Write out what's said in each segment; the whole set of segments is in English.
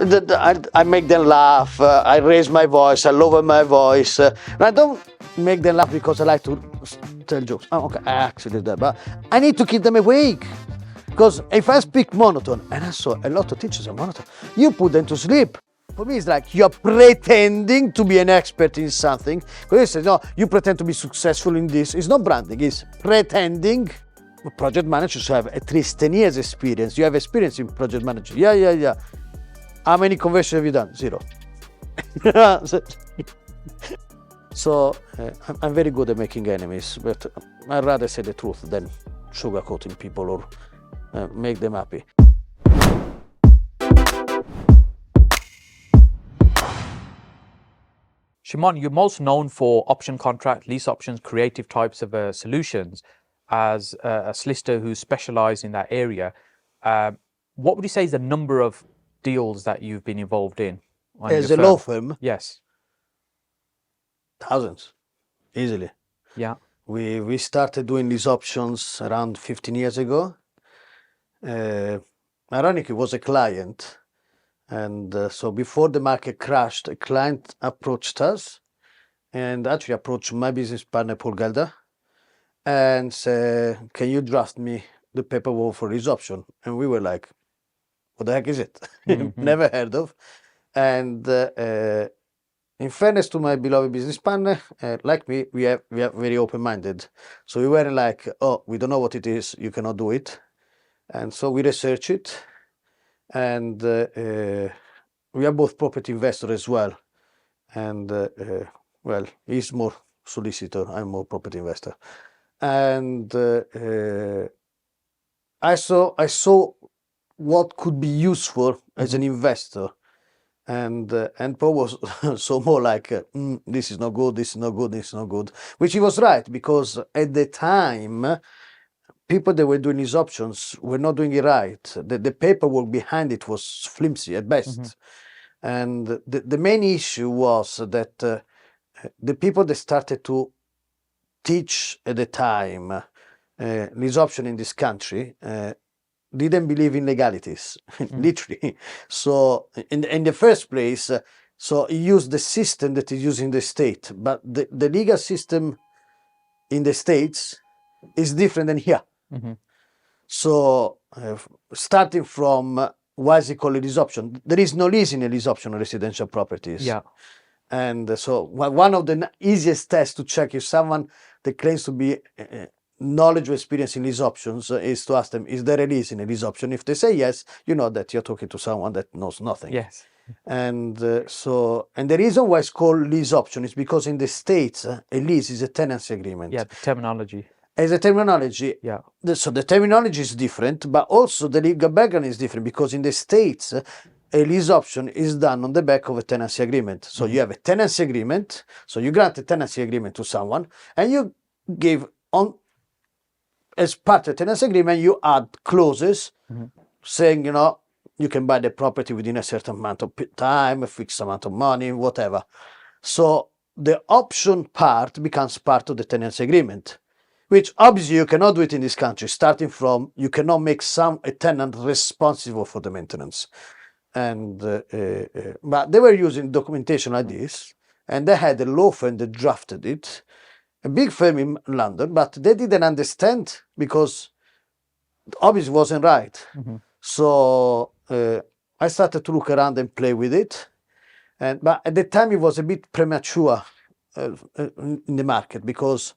I make them laugh. I raise my voice. I lower my voice. I don't make them laugh because I like to tell jokes. Oh, okay, I actually do that, but I need to keep them awake. Because if I speak monotone, and I saw a lot of teachers are monotone, you put them to sleep. For me, it's like you're pretending to be an expert in something. Because you say, no, you pretend to be successful in this. It's not branding, it's pretending. Project managers have at least 10 years experience. You have experience in project management. Yeah. How many conversions have you done? 0. So I'm very good at making enemies, but I'd rather say the truth than sugarcoating people or make them happy. Shimon, you're most known for option contract, lease options, creative types of solutions as a solicitor who specialized in that area. What would you say is the number of deals that you've been involved in? As a law firm? Yes. Thousands, easily. Yeah. We started doing lease options around 15 years ago. Ironically, it was a client. And so before the market crashed, a client approached us and actually approached my business partner, Paul Gelder, and said, can you draft me the paperwork for lease option? And we were like, what the heck is it? Never heard of. And in fairness to my beloved business partner, like me, we are very open-minded. So we weren't like, oh, we don't know what it is, you cannot do it. And so we researched it. And we are both property investors as well. And well, he's more solicitor, I'm more property investor. And I saw what could be useful as an investor. And Paul was so more like, this is not good, this is not good, this is not good. Which he was right, because at the time, people that were doing these options were not doing it right. The paperwork behind it was flimsy at best. And the main issue was that the people that started to teach at the time lease option in this country didn't believe in legalities, literally. So in the first place, so he used the system that is used in the state, but the legal system in the States is different than here. So starting from why is it called a lease option? There is no lease in a lease option on residential properties. Yeah. And so one of the easiest tests to check if someone that claims to be knowledge or experience in lease options is to ask them, is there a lease in a lease option? If they say yes, you know that you're talking to someone that knows nothing. Yes. And and the reason why it's called lease option is because in the States, a lease is a tenancy agreement. Yeah, the terminology. As a terminology, yeah. So the terminology is different, but also the legal background is different, because in the States, a lease option is done on the back of a tenancy agreement. So you have a tenancy agreement, so you grant a tenancy agreement to someone, and you give on, as part of the tenancy agreement, you add clauses saying, you know, you can buy the property within a certain amount of time, a fixed amount of money, whatever. So the option part becomes part of the tenancy agreement, which obviously you cannot do it in this country, starting from you cannot make a tenant responsible for the maintenance. And but they were using documentation like this, and they had a law firm that drafted it, a big firm in London, but they didn't understand because obviously it wasn't right. So I started to look around and play with it, but at the time it was a bit premature in the market, because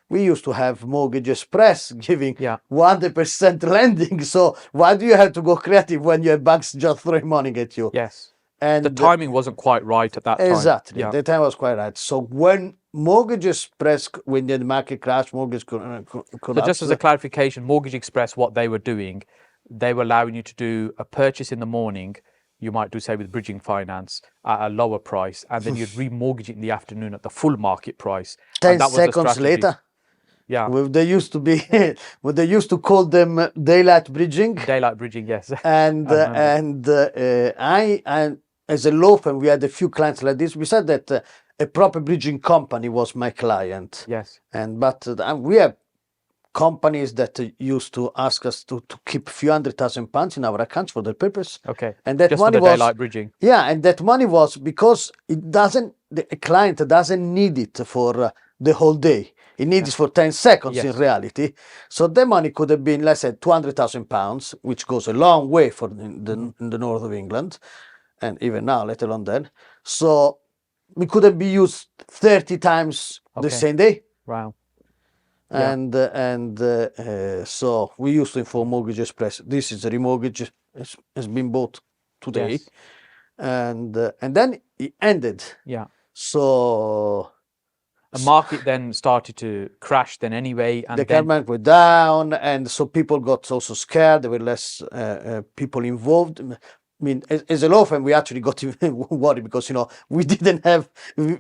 we used to have Mortgage Express giving 100% lending. So why do you have to go creative when you have banks just throwing money at you? Yes. And the timing wasn't quite right at that time. Exactly. The time was quite right. So when Mortgage Express, when the market crashed, mortgage collapsed. So just as a clarification, Mortgage Express, what they were doing, they were allowing you to do a purchase in the morning. You might do, say, with bridging finance at a lower price, and then you'd remortgage it in the afternoon at the full market price. 10 seconds later. Yeah. Well, they used to be, well, they used to call them daylight bridging. Daylight bridging, yes. And I as a law firm, we had a few clients like this. We said that a proper bridging company was my client. Yes. But we have companies that used to ask us to keep a few £100,000 in our accounts for that purpose. Okay. And that Just for money the was daylight bridging. yeah, and that money was because the client doesn't need it for the whole day. He needs it for 10 seconds in Yes. reality. So the money could have been, let's say, £200,000, which goes a long way for in the north of England, and even now, let alone then. So we could have been used 30 times the Okay. same day. Wow. Yeah. And so we used to inform Mortgage Express. This is a remortgage has been bought today, Yes. and then it ended. Yeah. So The market then started to crash then anyway, and the then government went down, and so people got also scared. There were less people involved. I mean, as a law firm, we actually got worried because we didn't have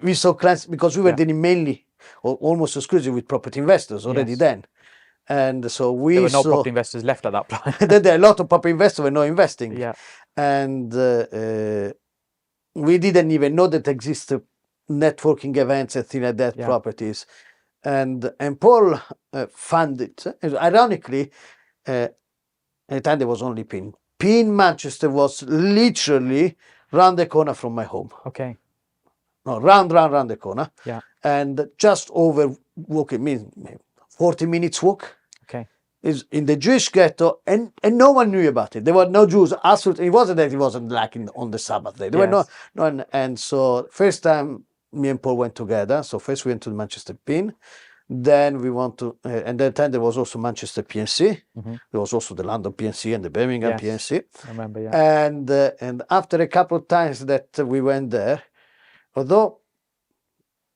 we saw clients because we were dealing mainly or almost exclusively with property investors already Yes. then, and so we there were no saw property investors left at that point. that there are a lot of property investors were not investing, Yeah. and we didn't even know that existed networking events and things like that, Yeah. properties, and Paul funded. Ironically, at the time there was only PIN. PIN Manchester was literally round the corner from my home. Okay. No, round the corner. Yeah. And just over walking means 40 minutes walk. Okay. Is in the Jewish ghetto, and no one knew about it. There were no Jews. Absolutely, it wasn't like on the Sabbath day. There were no, and so first time me and Paul went together. So first we went to the Manchester PIN, then we went to, and that time there was also Manchester PNC. There was also the London PNC and the Birmingham Yes. PNC. I remember. Yeah. And after a couple of times that we went there, although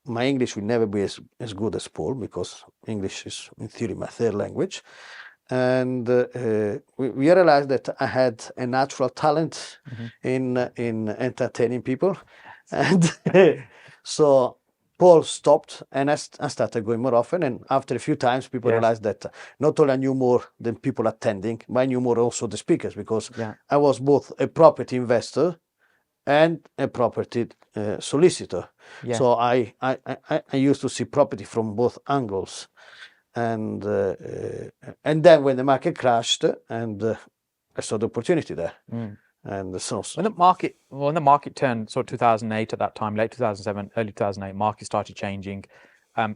my English will never be as good as Paul, because English is in theory my third language, and we realized that I had a natural talent in entertaining people, and so Paul stopped, and I started going more often. And after a few times, people realized that not only I knew more than people attending, but I knew more also the speakers, because I was both a property investor and a property solicitor. Yeah. So I used to see property from both angles, and then when the market crashed, and I saw the opportunity there, and so when the market turned sort of 2008 at that time, late 2007, early 2008, market started changing.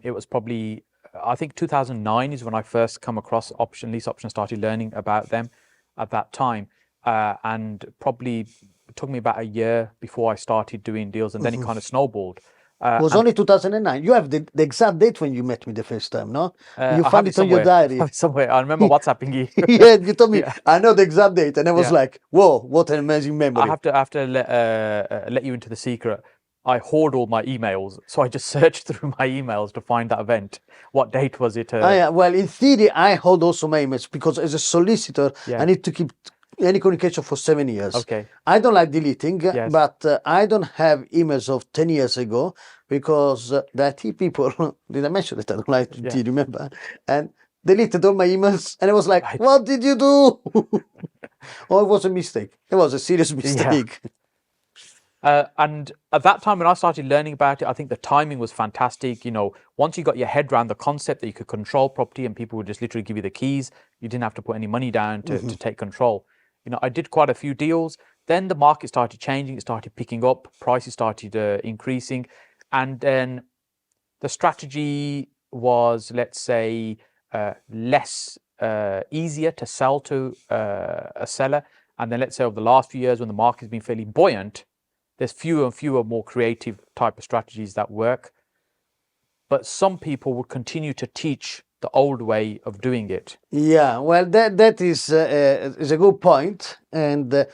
It was probably, I think 2009 is when I first come across lease options, started learning about them at that time, and probably it took me about a year before I started doing deals, and then it kind of snowballed. it was only 2009. You have the exact date when you met me the first time, no? You I found have it on your somewhere. diary. Somewhere. I remember WhatsApping you. Yeah, you told me. Yeah. I know the exact date, and I was like, "Whoa, what an amazing memory!" I have to let you into the secret. I hoard all my emails, so I just searched through my emails to find that event. What date was it? Yeah, well, in theory, I hold also my emails because as a solicitor, I need to keep any communication for 7 years. Okay. I don't like deleting, but I don't have emails of 10 years ago because the IT people, did I mention that I don't like to remember? And deleted all my emails, and I was like, what did you do? Oh, it was a mistake. It was a serious mistake. And at that time, when I started learning about it, I think the timing was fantastic. Once you got your head around the concept that you could control property and people would just literally give you the keys, you didn't have to put any money down to take control. I did quite a few deals. Then the market started changing. It started picking up. Prices started increasing. And then the strategy was, let's say, less easier to sell to a seller. And then let's say over the last few years when the market's been fairly buoyant, there's fewer and fewer more creative type of strategies that work. But some people would continue to teach the old way of doing it. Yeah, well, that is a good point, and a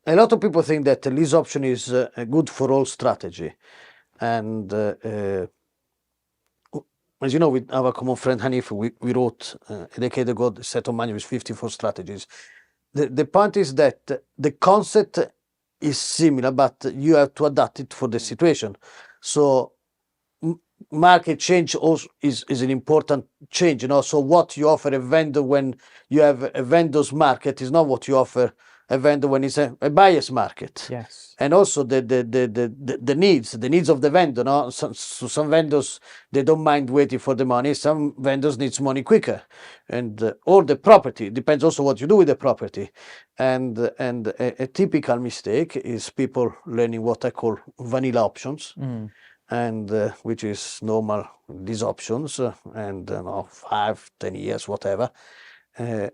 lot of people think that the lease option is good for all strategy, and as you know, with our common friend Hanif, we wrote a decade ago a set of manuals with 54 strategies. The point is that the concept is similar, but you have to adapt it for the situation. So market change also is an important change, So what you offer a vendor when you have a vendor's market is not what you offer a vendor when it's a buyer's market. Yes. And also the needs of the vendor. No? Some vendors, they don't mind waiting for the money. Some vendors needs money quicker, and or the property depends also what you do with the property. And a typical mistake is people learning what I call vanilla options, and which is normal lease options, and 5, 10 years, whatever,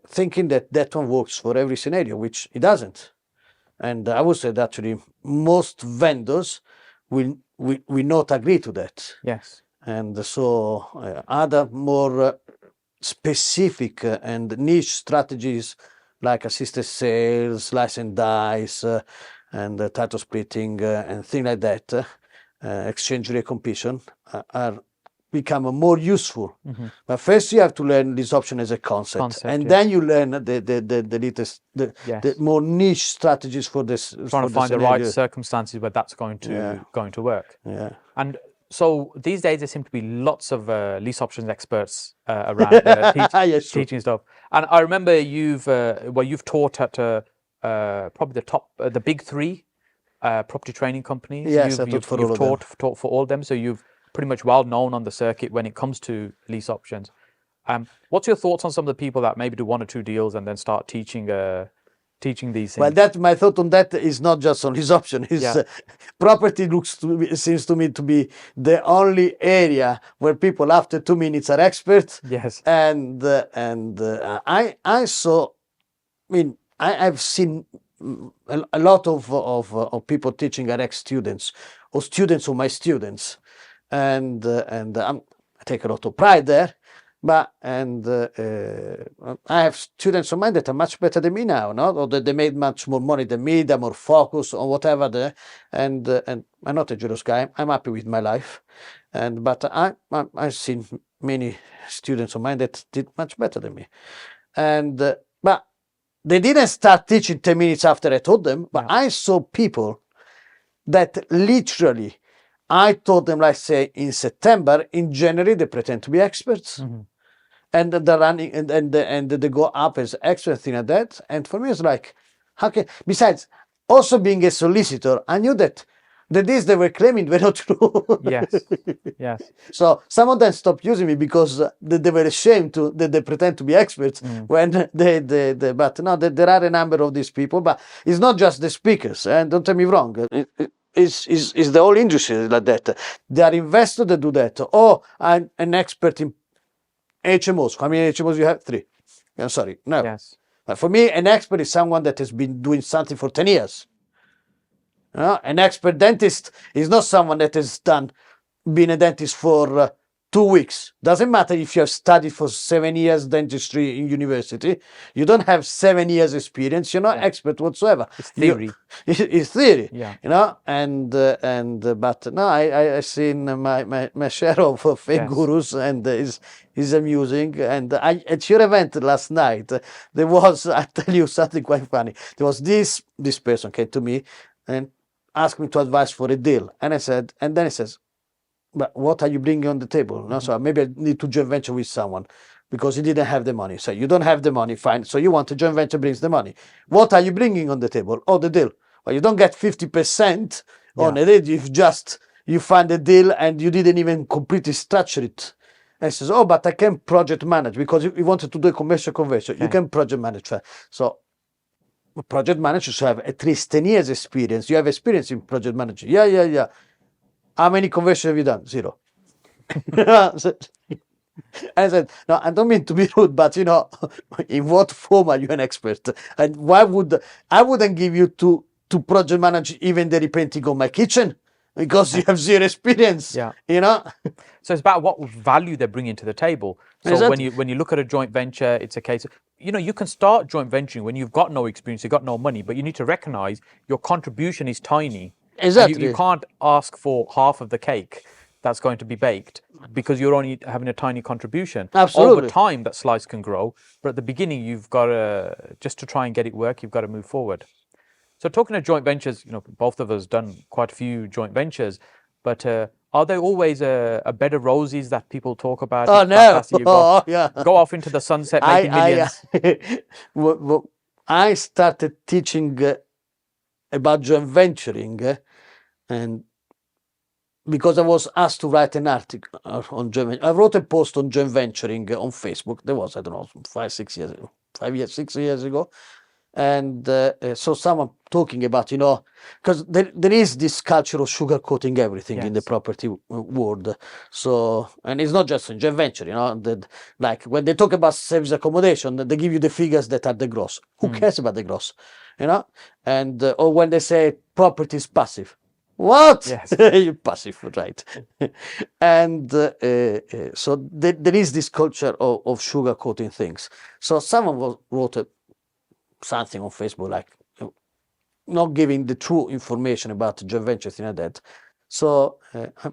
thinking that that one works for every scenario, which it doesn't. And I would say that actually most vendors will not agree to that. Yes. And so other more specific and niche strategies like assisted sales, slice and dice, and title splitting and things like that, exchange recomposition are become more useful. But first you have to learn this option as a concept, and then you learn the latest, the more niche strategies for this. Trying to find the right circumstances where that's going to work. Yeah. And so these days there seem to be lots of lease options experts around teaching stuff. And I remember you've taught at probably the big three property training companies. Yes, you've taught for all of them. So you've pretty much well known on the circuit when it comes to lease options. What's your thoughts on some of the people that maybe do 1 or 2 deals and then start teaching these things? Well, my thought on that is not just on lease option. Property seems to me to be the only area where people after 2 minutes are experts. Yes. And I've seen a lot of people teaching are ex-students or students of my students. And I take a lot of pride there, but I have students of mine that are much better than me now, no? Or that they made much more money than me, they're more focused on whatever. And I'm not a jealous guy. I'm happy with my life, but I've seen many students of mine that did much better than me, but they didn't start teaching 10 minutes after I taught them. But I saw people that literally. I taught them, like say, in September. In January, they pretend to be experts, and they're running, and they go up as experts, thing like that. And for me, it's like, how can? Besides, also being a solicitor, I knew that the deals they were claiming were not true. Yes. So some of them stopped using me because they were ashamed that they pretend to be experts when they. But no, there are a number of these people, but it's not just the speakers. And don't get me wrong. Is the whole industry like that? There are investors that do that. Oh, I'm an expert in HMOs. How many HMOs you have? 3. I'm sorry, no. Yes. But for me, an expert is someone that has been doing something for 10 years. An expert dentist is not someone that has been a dentist for 2 weeks. Doesn't matter if you have studied for 7 years dentistry in university. You don't have 7 years experience. You're not expert whatsoever. It's theory. It's theory. Yeah. But no, I've seen my share of fake gurus, and is amusing. And at your event last night, there was, I tell you something quite funny. There was this person came to me and asked me to advise for a deal, and then he says, but what are you bringing on the table? No, so maybe I need to joint venture with someone because he didn't have the money. So you don't have the money, fine. So you want a joint venture brings the money. What are you bringing on the table? Oh, the deal. Well, you don't get 50% on a deal. You find a deal and you didn't even completely structure it. And he says, oh, but I can project manage because you wanted to do a commercial conversion. You can project manage. So project managers have at least 10 years experience. You have experience in project management. Yeah. How many conversions have you done? 0. I said, no, I don't mean to be rude, but in what form are you an expert? And why I wouldn't give you to project manage even the repainting of my kitchen because you have 0 experience. Yeah. So it's about what value they're bringing to the table. So exactly. when you look at a joint venture, it's a case of, you can start joint venturing when you've got no experience, you've got no money, but you need to recognize your contribution is tiny. Exactly. You can't ask for half of the cake that's going to be baked because you're only having a tiny contribution. Absolutely. Over time, that slice can grow. But at the beginning, you've got to, just to try and get it work, you've got to move forward. So talking of joint ventures, both of us done quite a few joint ventures, but are there always a bed of roses that people talk about? Oh, no. Yeah. Go off into the sunset making millions. I started teaching about joint venturing, and because I was asked to write an article on joint venturing. I wrote a post on joint venturing on Facebook. There was, I don't know, 6 years ago. And so someone talking about, because there is this culture of sugarcoating everything in the Yes. property world. So, and it's not just in joint venture, like when they talk about service accommodation, they give you the figures that are the gross. Who cares about the gross? And or when they say property is passive. What? Yes. You're passive, right? And so there is this culture of sugarcoating things. So someone wrote something on Facebook like not giving the true information about joint venture, thing like that. So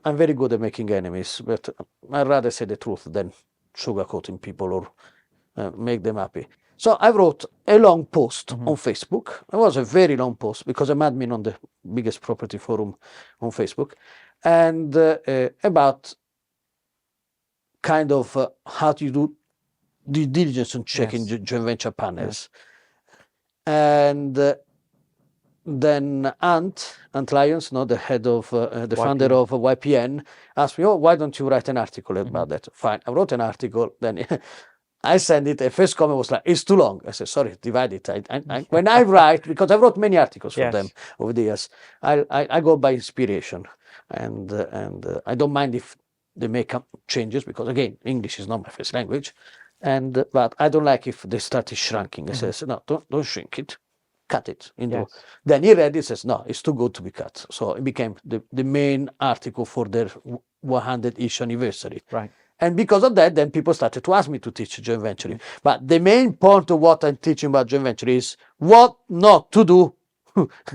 I'm very good at making enemies, but I'd rather say the truth than sugarcoating people or make them happy. So I wrote a long post on Facebook. It was a very long post because I'm admin on the biggest property forum on Facebook, and about kind of how to do due diligence on checking joint venture partners. And then Ant Lyons, the head of the founder of YPN, asked me, why don't you write an article about that? Fine, I wrote an article. Then I sent it. The first comment was like, it's too long. I said, sorry, divide it. When I write, because I wrote many articles for them over the years, I go by inspiration, and I don't mind if they make changes, because again, English is not my first language. But I don't like if they started shrinking. I says, no, don't shrink it, cut it. Then he read it, says, no, it's too good to be cut. So it became the main article for their 100-ish anniversary. Right. And because of that, then people started to ask me to teach joint venturing. But the main point of what I'm teaching about joint venturing is what not to do.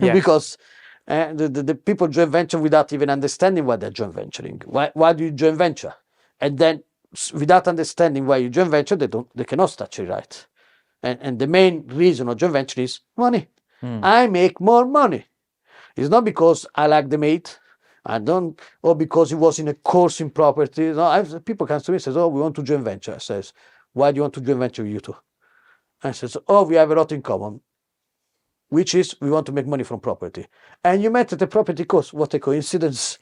Because the people joint venture without even understanding why they're joint venturing. Why do you joint venture? And then without understanding why you joint venture, they cannot statutory right. And the main reason of joint venture is money. I make more money. It's not because I like the mate. I don't, or because he was in a course in property. No, people come to me and says, we want to joint venture. I says, why do you want to joint venture with you two? I says, we have a lot in common, which is we want to make money from property. And you met at the property course. What a coincidence.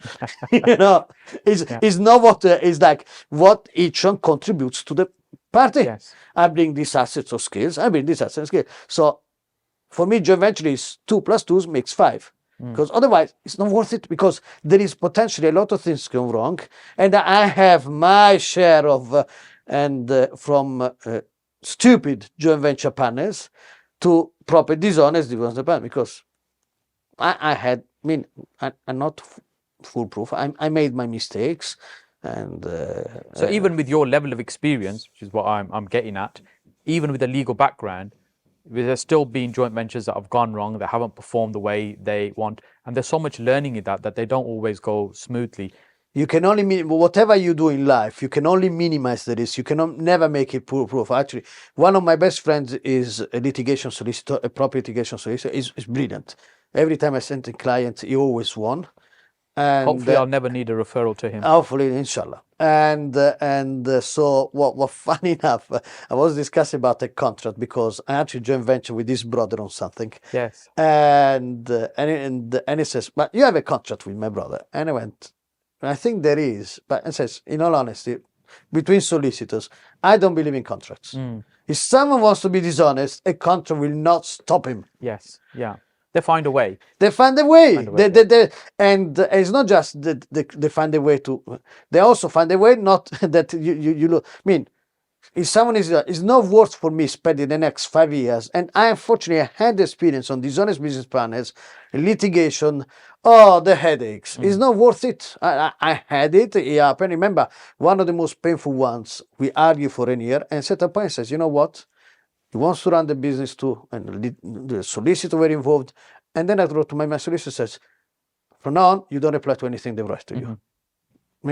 It's not what, it's like what each one contributes to the party. I bring these assets or skills. I bring these assets and skills. So for me, joint venture is 2 + 2 makes 5. Because otherwise it's not worth it, because there is potentially a lot of things going wrong, and I have my share of from stupid joint venture partners to proper dishonest joint venture partners, because I'm not foolproof. I made my mistakes, and so even with your level of experience, which is what I'm getting at, even with a legal background, there's still been joint ventures that have gone wrong, that haven't performed the way they want, and there's so much learning in that they don't always go smoothly. You can only whatever you do in life, you can only minimize the risk. You cannot never make it foolproof. Actually, one of my best friends is a litigation solicitor, a property litigation solicitor. Is brilliant. Every time I sent a client, he always won. And hopefully, I'll never need a referral to him. Hopefully, inshallah. And so what funny enough, I was discussing about a contract, because I actually joint venture with this brother on something. Yes. And he says, but you have a contract with my brother. And I went, I think there is, but it says, in all honesty, between solicitors, I don't believe in contracts. If someone wants to be dishonest, a contract will not stop him. Yes. Yeah. They find a way. They find a way. And it's not just that they find a way to. They also find a way not that you look. I mean, if someone is not worth for me spending the next 5 years, and I unfortunately had experience on dishonest business partners, litigation, the headaches. It's not worth it. I had it. It happened. Remember, one of the most painful ones, we argued for a year, and set a point says, you know what? He wants to run the business too, and the solicitor were involved. And then I wrote to my solicitor, says, from now on, you don't reply to anything they write to you.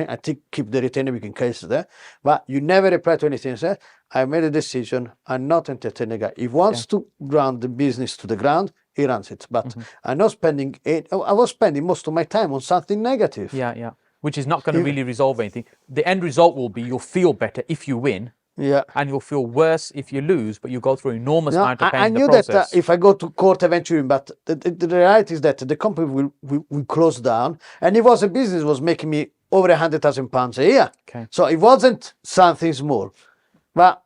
I think keep the retainer in case there, but you never reply to anything. Said, I made a decision. I'm not entertaining a guy. If he wants to ground the business to the ground, he runs it. But I'm not spending it. I was spending most of my time on something negative. Yeah. Which is not going to really resolve anything. The end result will be you'll feel better if you win. Yeah. And you'll feel worse if you lose, but you go through enormous No, amount of pain I in the knew process. that if I go to court eventually, but the reality is that the company will close down, and it was a business was making me over £100,000 a year. Okay. So it wasn't something small, but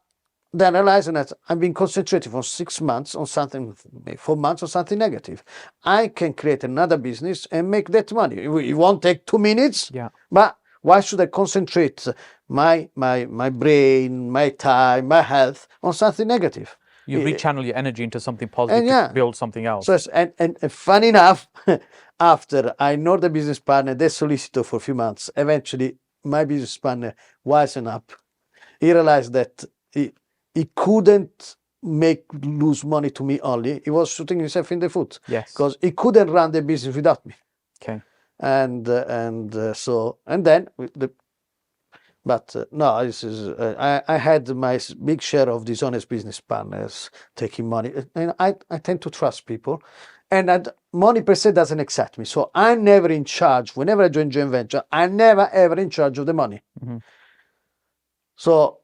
then I realized that I've been concentrating for 6 months on something, maybe 4 months on something negative. I can create another business and make that money. It won't take 2 minutes, Yeah. but why should I concentrate my brain, my time, my health on something negative? You rechannel your energy into something positive And to yeah, build something else. so and funny enough, after I know the business partner, the solicitor for a few months, eventually my business partner wising up. He realized that he couldn't make lose money to me only. He was shooting himself in the foot Yes. because he couldn't run the business without me. Okay. And then no, this is I had my big share of dishonest business partners taking money, and I tend to trust people, and money per se doesn't excite me. So I'm never in charge. Whenever I join joint venture, I'm never ever in charge of the money. Mm-hmm. So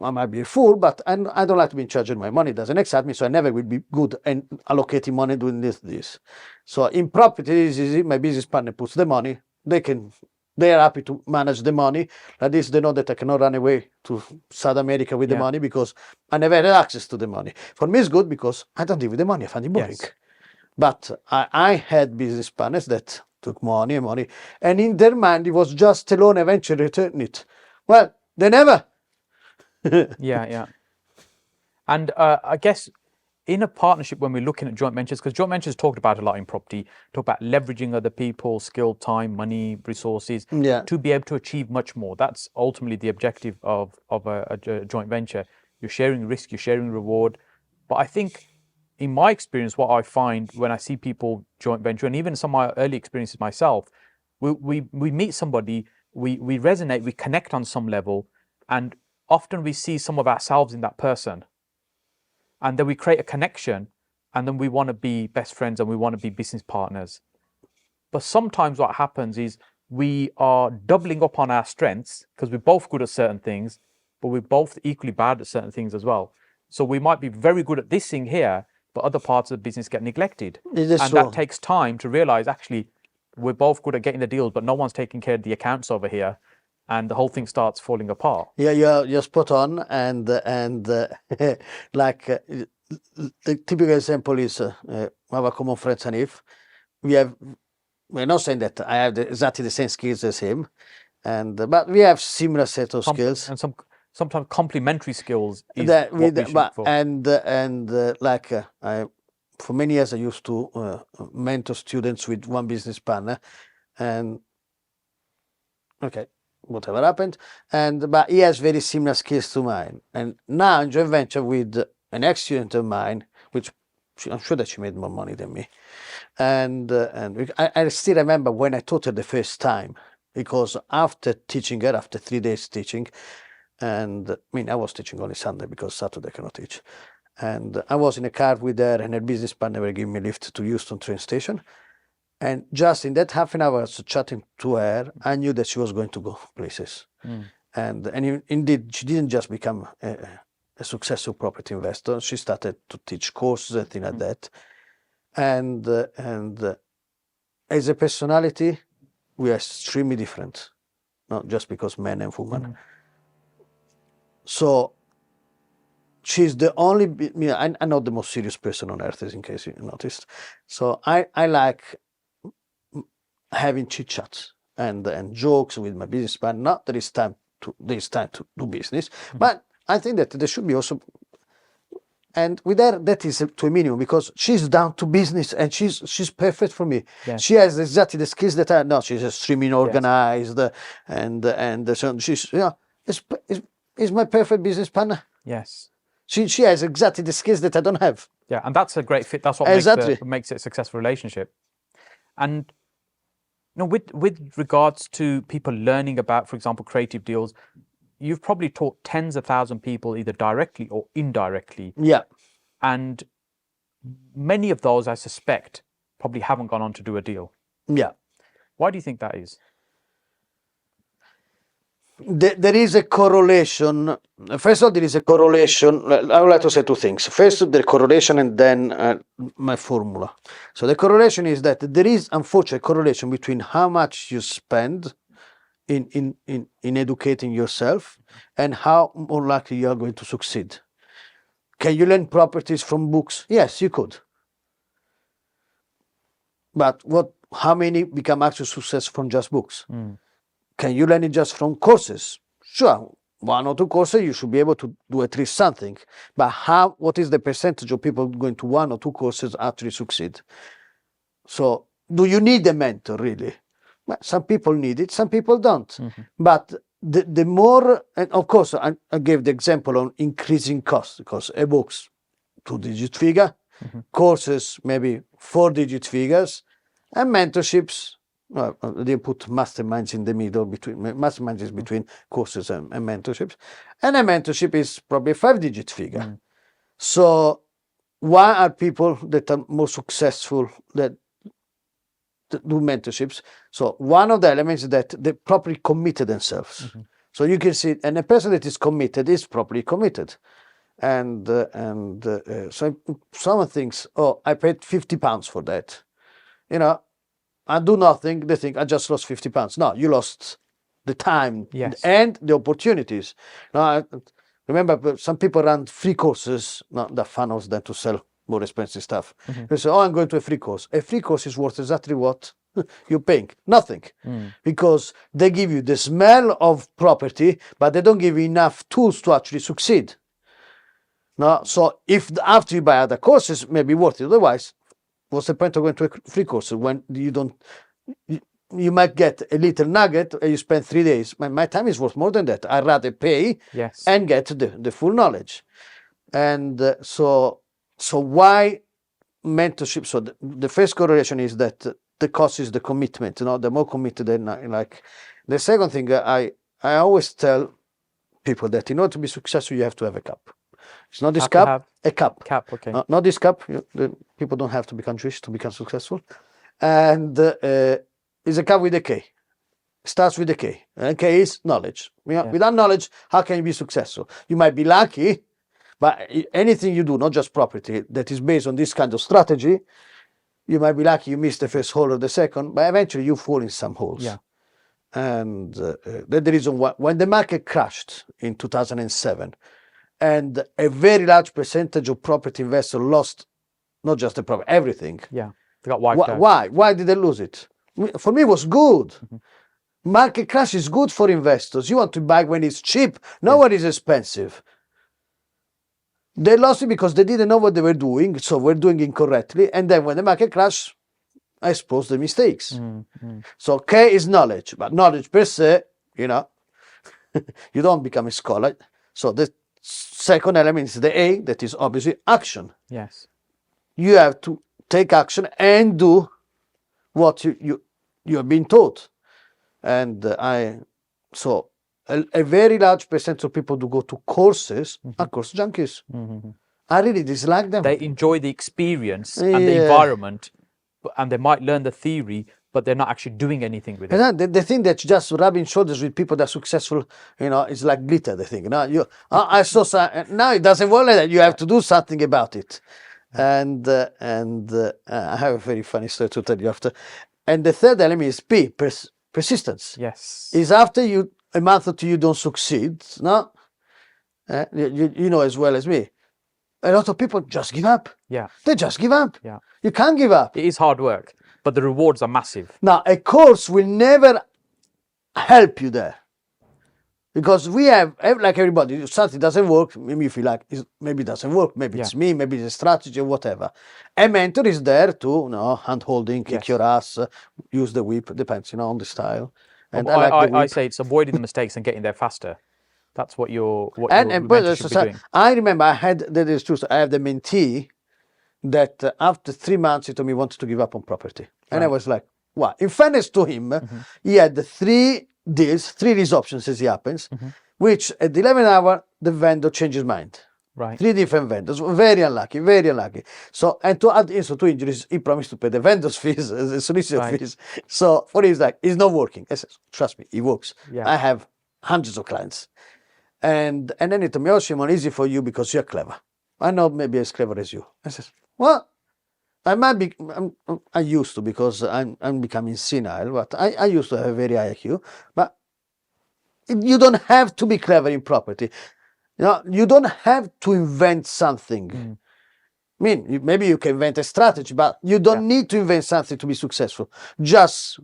I might be a fool, but I don't like to be in charge of my money. It doesn't excite me, so I never will be good in allocating money doing this. So in property, it's easy. My business partner puts the money. They are happy to manage the money. At least they know that I cannot run away to South America with the money because I never had access to the money. For me, it's good because I don't deal with the money. I find it boring. Yes. But I had business partners that took money, and in their mind, it was just a loan, eventually return it. Well, they never. Yeah. And I guess in a partnership, when we're looking at joint ventures, because joint ventures talked about a lot in property, talk about leveraging other people, skill, time, money, resources, to be able to achieve much more. That's ultimately the objective of a joint venture. You're sharing risk, you're sharing reward. But I think, in my experience, what I find when I see people joint venture, and even some of my early experiences myself, we meet somebody, we resonate, we connect on some level, and often we see some of ourselves in that person. And then we create a connection, and then we want to be best friends and we want to be business partners. But sometimes what happens is we are doubling up on our strengths because we're both good at certain things, but we're both equally bad at certain things as well. So we might be very good at this thing here, but other parts of the business get neglected. And that takes time to realize, actually, we're both good at getting the deals, but no one's taking care of the accounts over here. And the whole thing starts falling apart. Yeah, you're spot on, and like the typical example is our common friend Sanif. We're not saying that I have exactly the same skills as him, but we have similar set of skills and sometimes complementary skills is what we shoot for. For many years I used to mentor students with one business partner, and whatever happened, but he has very similar skills to mine. And now in joint venture with an ex-student of mine, which I'm sure that she made more money than me, and I still remember when I taught her the first time, because after teaching her, after 3 days teaching, and I mean I was teaching only Sunday because Saturday I cannot teach, and I was in a car with her, and her business partner were giving me a lift to Houston train station. And just in that half an hour of chatting to her, I knew that she was going to go places. And indeed, she didn't just become a successful property investor. She started to teach courses and things like that. And as a personality, we are extremely different, not just because men and women. So she's the only, I'm not the most serious person on earth, as in case you noticed. So I like having chit chats and jokes with my business partner. Not that it's time to do business, but I think that there should be also. And with her, that is to a minimum, because she's down to business and she's perfect for me. Yes. She has exactly the skills that I know. She's extremely organized, and so she's is my perfect business partner. Yes. She has exactly the skills that I don't have. Yeah, and that's a great fit. That's what makes it a successful relationship. And with regards to people learning about, for example, creative deals, you've probably taught tens of thousands of people either directly or indirectly. Yeah. And many of those, I suspect, probably haven't gone on to do a deal. Yeah. Why do you think that is? There is a correlation. First of all, there is a correlation. I would like to say two things. First, the correlation, and then my formula. So the correlation is that there is, unfortunately, a correlation between how much you spend in educating yourself and how more likely you are going to succeed. Can you learn properties from books? Yes, you could. But how many become actual success from just books? Can you learn it just from courses? Sure, 1 or 2 courses, you should be able to do at least something. But what is the percentage of people going to 1 or 2 courses actually succeed? So do you need a mentor really? Well, some people need it, some people don't. But the more, and of course, I gave the example on increasing costs, because ebooks, 2-digit figure, courses, maybe 4-digit figures, and mentorships, well, they put masterminds in the middle, masterminds is between courses and mentorships. And a mentorship is probably a 5-digit figure. So why are people that are more successful that do mentorships? So one of the elements is that they properly committed themselves. So you can see, and a person that is committed is properly committed. And so someone thinks, oh, I paid £50 for that. You know, I do nothing. They think I just lost £50. No, you lost the time and the opportunities. Now, I remember some people run free courses. Not that funnels them to sell more expensive stuff. They say, oh, I'm going to a free course. A free course is worth exactly what you're paying. Nothing. Because they give you the smell of property, but they don't give you enough tools to actually succeed. No, so if after you buy other courses, maybe worth it. Otherwise, what's the point of going to a free course when you don't? You might get a little nugget and you spend 3 days. My time is worth more than that. I'd rather pay and get the full knowledge. And so why mentorship? So the first correlation is that the cost is the commitment. You know, the more committed they like. The second thing, I always tell people that in order to be successful, you have to have a cup. It's not this cup, a cup. Cap, okay. Not this cup. People don't have to become rich to become successful. And it's a cup with a K. Starts with a K. And K is knowledge. Without knowledge, how can you be successful? You might be lucky, but anything you do, not just property, that is based on this kind of strategy, you might be lucky you miss the first hole or the second, but eventually you fall in some holes. Yeah. And that's the reason why when the market crashed in 2007, and a very large percentage of property investors lost not just the property, everything. Yeah, they got wiped out. Why? Why did they lose it? For me, it was good. Market crash is good for investors. You want to buy when it's cheap, not when it's expensive. They lost it because they didn't know what they were doing, so we're doing incorrectly. And then when the market crashed, I exposed the mistakes. So K is knowledge, but knowledge per se, you know, you don't become a scholar. So the second element is the A, that is obviously action. Yes. You have to take action and do what you have been taught. And so a very large percent of people who go to courses are course junkies. I really dislike them. They enjoy the experience and the environment, and they might learn the theory, but they're not actually doing anything with it. And they think that just rubbing shoulders with people that are successful, you know, it's like glitter. They think, no, I saw now it doesn't work like that. You have to do something about it. And I have a very funny story to tell you after. And the third element is P, persistence. Yes. Is after a month or two you don't succeed, no? You know as well as me. A lot of people just give up. Yeah. They just give up. Yeah. You can't give up. It is hard work, but the rewards are massive. Now, a course will never help you there. Because we have, like everybody, something doesn't work, maybe you feel like maybe it doesn't work, maybe it's me, maybe it's a strategy or whatever. A mentor is there to, you know, hand-holding, kick your ass, use the whip, depends, you know, on the style. And I say it's avoiding the mistakes and getting there faster. That's what your mentor should be doing. I remember I had the mentee that after 3 months he told me he wanted to give up on property. And I was like, wow. In fairness to him, he had the 3 deals, 3 lease options as it happens, which at the 11th hour, the vendor changed his mind. Right. 3 different vendors, very unlucky, very unlucky. So, and to add insult to injuries, he promised to pay the vendor's fees, the solicitor fees. So for him, it's like, it's not working. I said, trust me, it works. Yeah. I have hundreds of clients. And then he told me, oh, Shimon, easy for you because you're clever. I'm not maybe as clever as you. I said, well, I might be, I used to because I'm becoming senile, but I used to have a very high IQ. But you don't have to be clever in property. You don't have to invent something. I mean, maybe you can invent a strategy, but you don't need to invent something to be successful. Just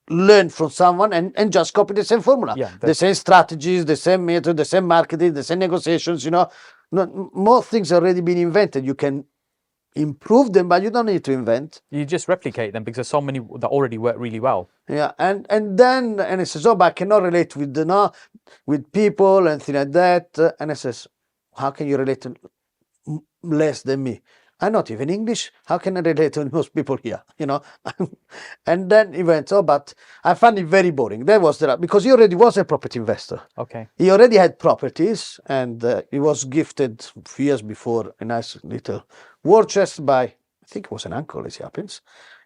learn from someone and just copy the same formula. The same strategies, the same method, the same marketing, the same negotiations, more things already been invented. You can improve them, but you don't need to invent. You just replicate them because there's so many that already work really well. Yeah, and it says, oh, but I cannot relate with with people and things like that. And I says, how can you relate to less than me? I'm not even English. How can I relate to most people here? And then he went, oh, but I found it very boring. That was because he already was a property investor. Okay. He already had properties, and he was gifted a few years before a nice little war chest by, I think it was an uncle, as it happens,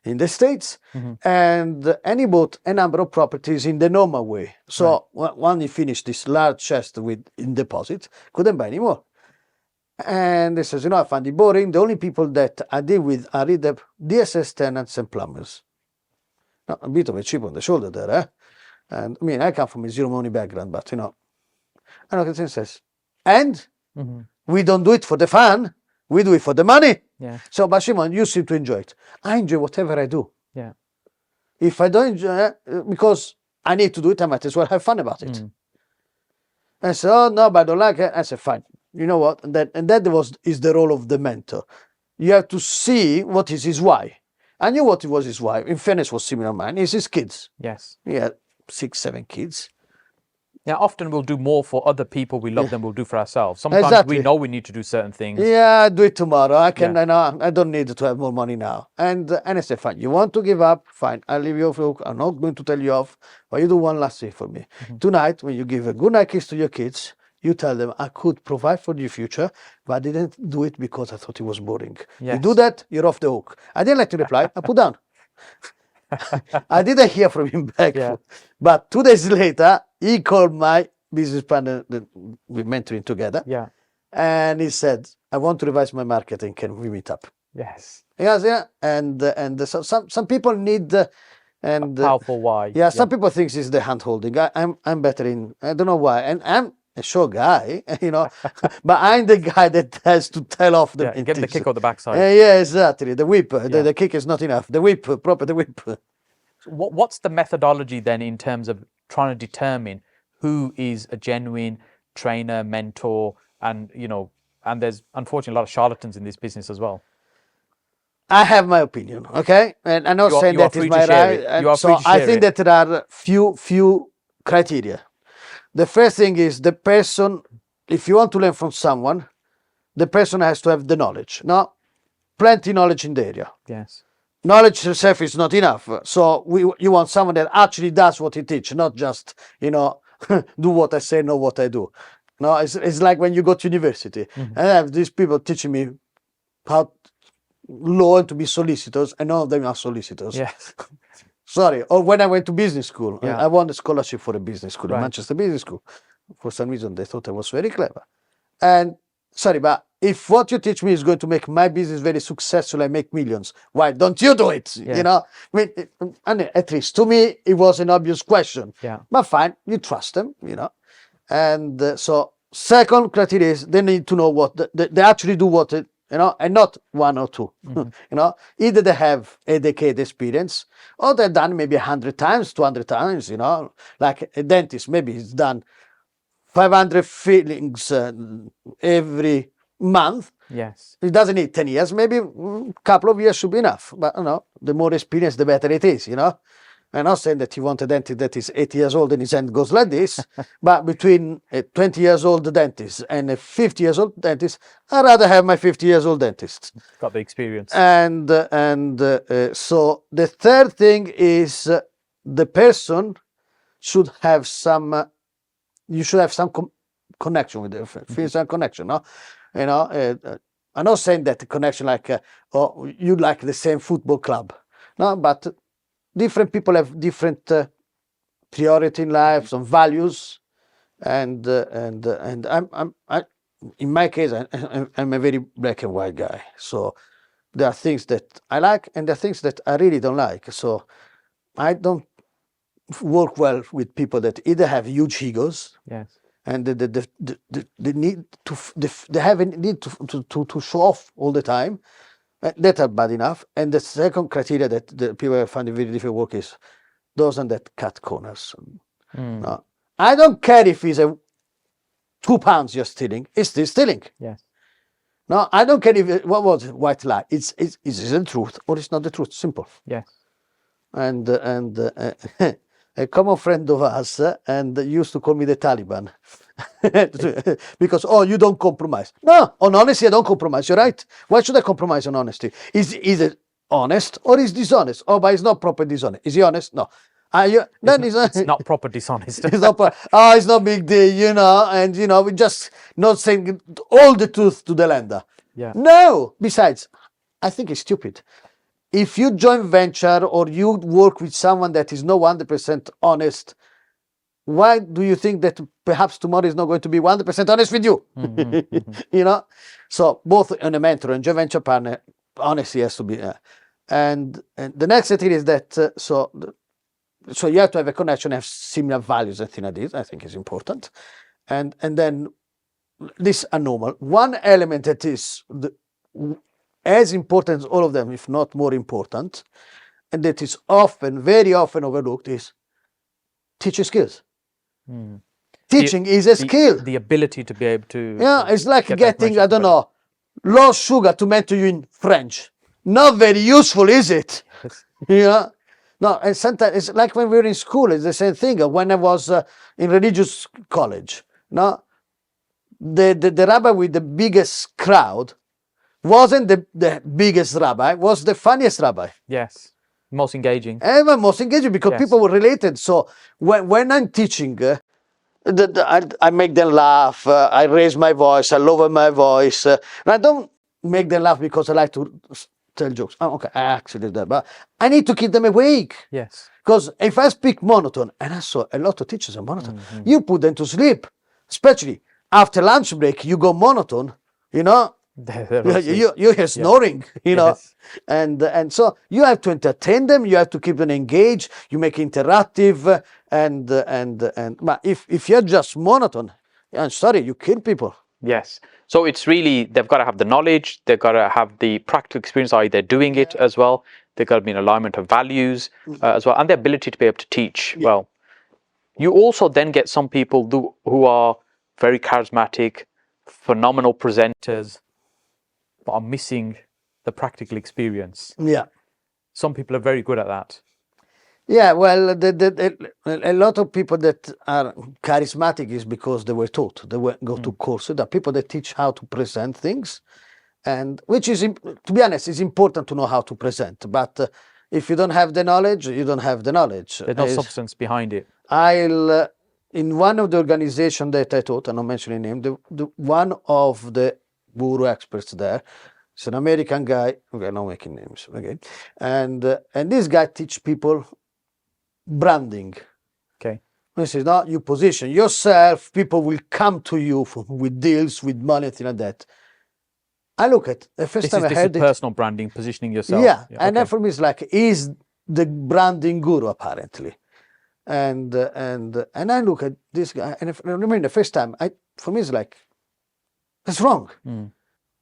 in the States. And he bought a number of properties in the normal way. So when he finished this large chest in deposit, couldn't buy any more. And he says, I find it boring. The only people that I deal with are either DSS tenants and plumbers. Now, a bit of a chip on the shoulder there, eh? And I mean, I come from a zero money background, but and he says, and we don't do it for the fun, we do it for the money. Yeah. So, but Shimon, you seem to enjoy it. I enjoy whatever I do. Yeah. If I don't enjoy it, because I need to do it, I might as well have fun about it. I said, oh no, but I don't like it. I said, fine. You know what? And that is the role of the mentor. You have to see what is his why. I knew what it was his why. In fairness, was similar to mine. It's his kids. Yes. He had 6, 7 kids. Yeah, often we'll do more for other people we love than we'll do for ourselves. Sometimes we know we need to do certain things. Yeah, I'll do it tomorrow. I don't need to have more money now. And I said, fine, you want to give up? Fine, I'll leave you off. I'm not going to tell you off. But you do one last thing for me. Tonight, when you give a good night kiss to your kids, you tell them, I could provide for your future, but I didn't do it because I thought it was boring. Yes. You do that, you're off the hook. I didn't like to reply. I put down. I didn't hear from him back. Yeah. But 2 days later, he called my business partner that we're mentoring together. Yeah. And he said, I want to revise my marketing. Can we meet up? Yes. Yes, yeah. And so some people need a powerful why. Yeah, some people think it's the hand holding. I'm better in, I don't know why. And I'm a sure guy, but I'm the guy that has to tell off the give the kick on the backside. Yeah, exactly. The whip. The kick is not enough. The whip, the whip. What's the methodology then in terms of trying to determine who is a genuine trainer, mentor, and and there's unfortunately a lot of charlatans in this business as well. I have my opinion, okay, and I'm not saying that is my right. So I think that there are few criteria. The first thing is the person. If you want to learn from someone, the person has to have the knowledge. Now, plenty knowledge in the area. Yes. Knowledge itself is not enough. So you want someone that actually does what he teaches, not just do what I say, know what I do. No, it's like when you go to university, and I have these people teaching me how law and to be solicitors, and none of them are solicitors. Yes. Sorry. Or when I went to business school, Yeah. I won a scholarship for a business school, Right. Manchester Business School. For some reason, they thought I was very clever. And sorry, but if what you teach me is going to make my business very successful and make millions, why don't you do it? Yeah. I mean, and at least to me, it was an obvious question. Yeah. But fine, you trust them, And so, second criteria is they need to know what they actually do what it, and not 1 or 2. Either they have a decade experience, or they've done maybe 100 times, 200 times. Like a dentist, maybe he's done 500 fillings every month. Yes. It doesn't need 10 years. Maybe a couple of years should be enough. But the more experience, the better it is. I'm not saying that you want a dentist that is 80 years old and his hand goes like this, but between a 20 years old dentist and a 50 years old dentist, I'd rather have my 50 years old dentist. Got the experience. And so the third thing is the person should have some. You should have some connection with them, feel some connection. No, I'm not saying that the connection like you like the same football club. No, but different people have different priority in life, some values. and in my case, I'm a very black and white guy. So there are things that I like, and there are things that I really don't like. So I don't work well with people that either have huge egos, Yes. and they need to they have a need to show off all the time. That are bad enough. And the second criteria that the people find it very difficult work is those that cut corners. No. I don't care if it's a £2 you're stealing, it's still stealing. Yes. No, I don't care if what was it, white lie. Is it the truth or it's not the truth? Simple. Yes. And a common friend of us and used to call me the Taliban because you don't compromise. No, on honesty I don't compromise. You're right. Why should I compromise on honesty? Is it honest or is dishonest? Oh, but it's not proper dishonest. Is he honest? No. Then It's not proper dishonest. it's not. It's not big deal, and we just not saying all the truth to the lender. Yeah. No. Besides, I think it's stupid. If you join venture or you work with someone that is not 100% honest, why do you think that perhaps tomorrow is not going to be 100% honest with you? So both on a mentor and joint venture partner, honesty has to be. And the next thing is that so you have to have a connection, have similar values and things like this. I think is important, and then these are normal. One element that is as important as all of them, if not more important, and that is very often overlooked, is teaching skills. Teaching is a skill. The ability to be able to. Yeah, it's like get getting, I don't know, low sugar to mentor you in French. Not very useful, is it? Yes. No, and sometimes it's like when we were in school, it's the same thing. When I was in religious college, no, the rabbi with the biggest crowd wasn't the biggest rabbi, was the funniest rabbi. Yes. Most engaging. Ever most engaging because Yes. people were related. So when I'm teaching, I make them laugh. I raise my voice. I lower my voice. And I don't make them laugh because I like to tell jokes. Oh, okay, I actually did that, but I need to keep them awake. Yes. Because if I speak monotone, and I saw a lot of teachers are monotone, you put them to sleep, especially after lunch break. You go monotone, you hear snoring, Yes. and so you have to entertain them. You have to keep them engaged. You make interactive, and but if you're just monotone, I'm sorry, you kill people. Yes. So it's really, they've got to have the knowledge, they've got to have the practical experience, i.e. they're doing it as well. They've got to be in alignment of values as well, and the ability to be able to teach well. You also then get some people who are very charismatic, phenomenal presenters, but are missing the practical experience. Yeah. Some people are very good at that. Yeah, well, a lot of people that are charismatic is because they were taught. They go to courses. There are people that teach how to present things, and which is, to be honest, is important to know how to present. But if you don't have the knowledge, you don't have the knowledge. There's no substance behind it. In one of the organizations that I taught, I'm not mentioning name, one of the guru experts there, it's an American guy. Okay, not making names again, and this guy teach people branding. Okay. This is not you position yourself, people will come to you with deals, with money, things like that. I look at the first time I heard it. Personal branding, positioning yourself. Yeah, and then for me it's like, he's the branding guru apparently. And I look at this guy, and I remember the first time, for me it's like, that's wrong.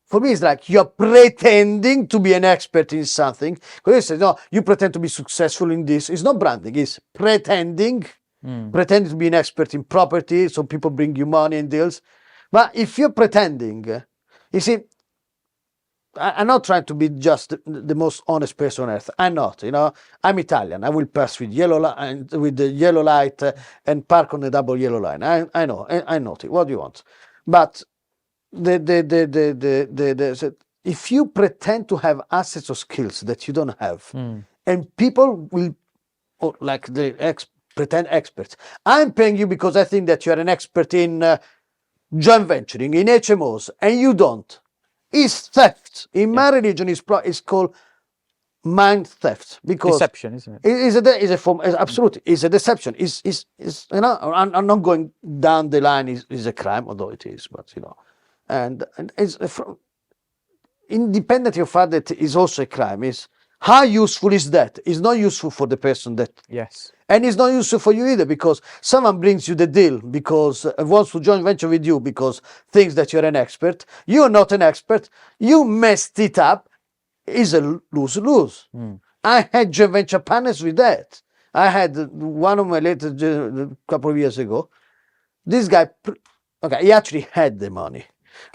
For me, it's like you're pretending to be an expert in something. Because they say, no, you pretend to be successful in this. It's not branding, it's pretending. Pretending to be an expert in property, so people bring you money and deals. But if you're pretending, you see, I'm not trying to be just the most honest person on earth. I'm not, I'm Italian. I will pass with the yellow light and park on the double yellow line. I know, I know it. What do you want? But if you pretend to have assets or skills that you don't have, and people will, like the pretend experts, I'm paying you because I think that you are an expert in joint venturing, in HMOs, and you don't. Is theft. In my religion, is called mind theft because Deception, isn't it? Is a form absolutely is a deception. Is I'm not going down the line is a crime, although it is, but and it's from independent of fact that is also a crime. Is how useful is that? It's not useful for the person that. Yes. And it's not useful for you either because someone brings you the deal because wants to join venture with you because thinks that you're an expert. You're not an expert. You messed it up. It's a lose-lose. I had joint venture partners with that. I had one of my latest a couple of years ago. This guy, he actually had the money.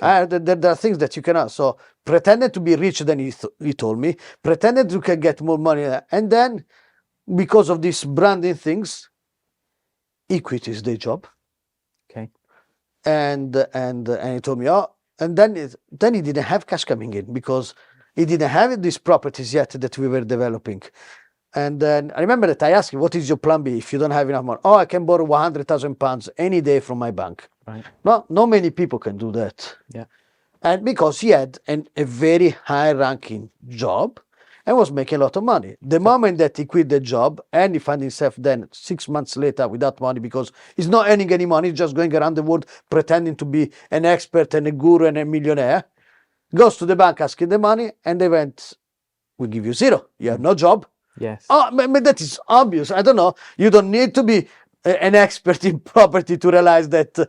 There are things that you cannot. So pretended to be rich, then he told me, pretended you can get more money. And then because of these branding things, he quit his day job. Okay. And he told me, and then he didn't have cash coming in because he didn't have these properties yet that we were developing. And then I remember that I asked him, what is your plan B if you don't have enough money? I can borrow £100,000 any day from my bank. Right. No, not many people can do that. Yeah. And because he had a very high ranking job and was making a lot of money. The moment that he quit the job and he found himself then 6 months later without money because he's not earning any money, he's just going around the world pretending to be an expert and a guru and a millionaire, goes to the bank asking the money and they went, we give you zero. You have no job. Yes. But that is obvious. I don't know. You don't need to be an expert in property to realize that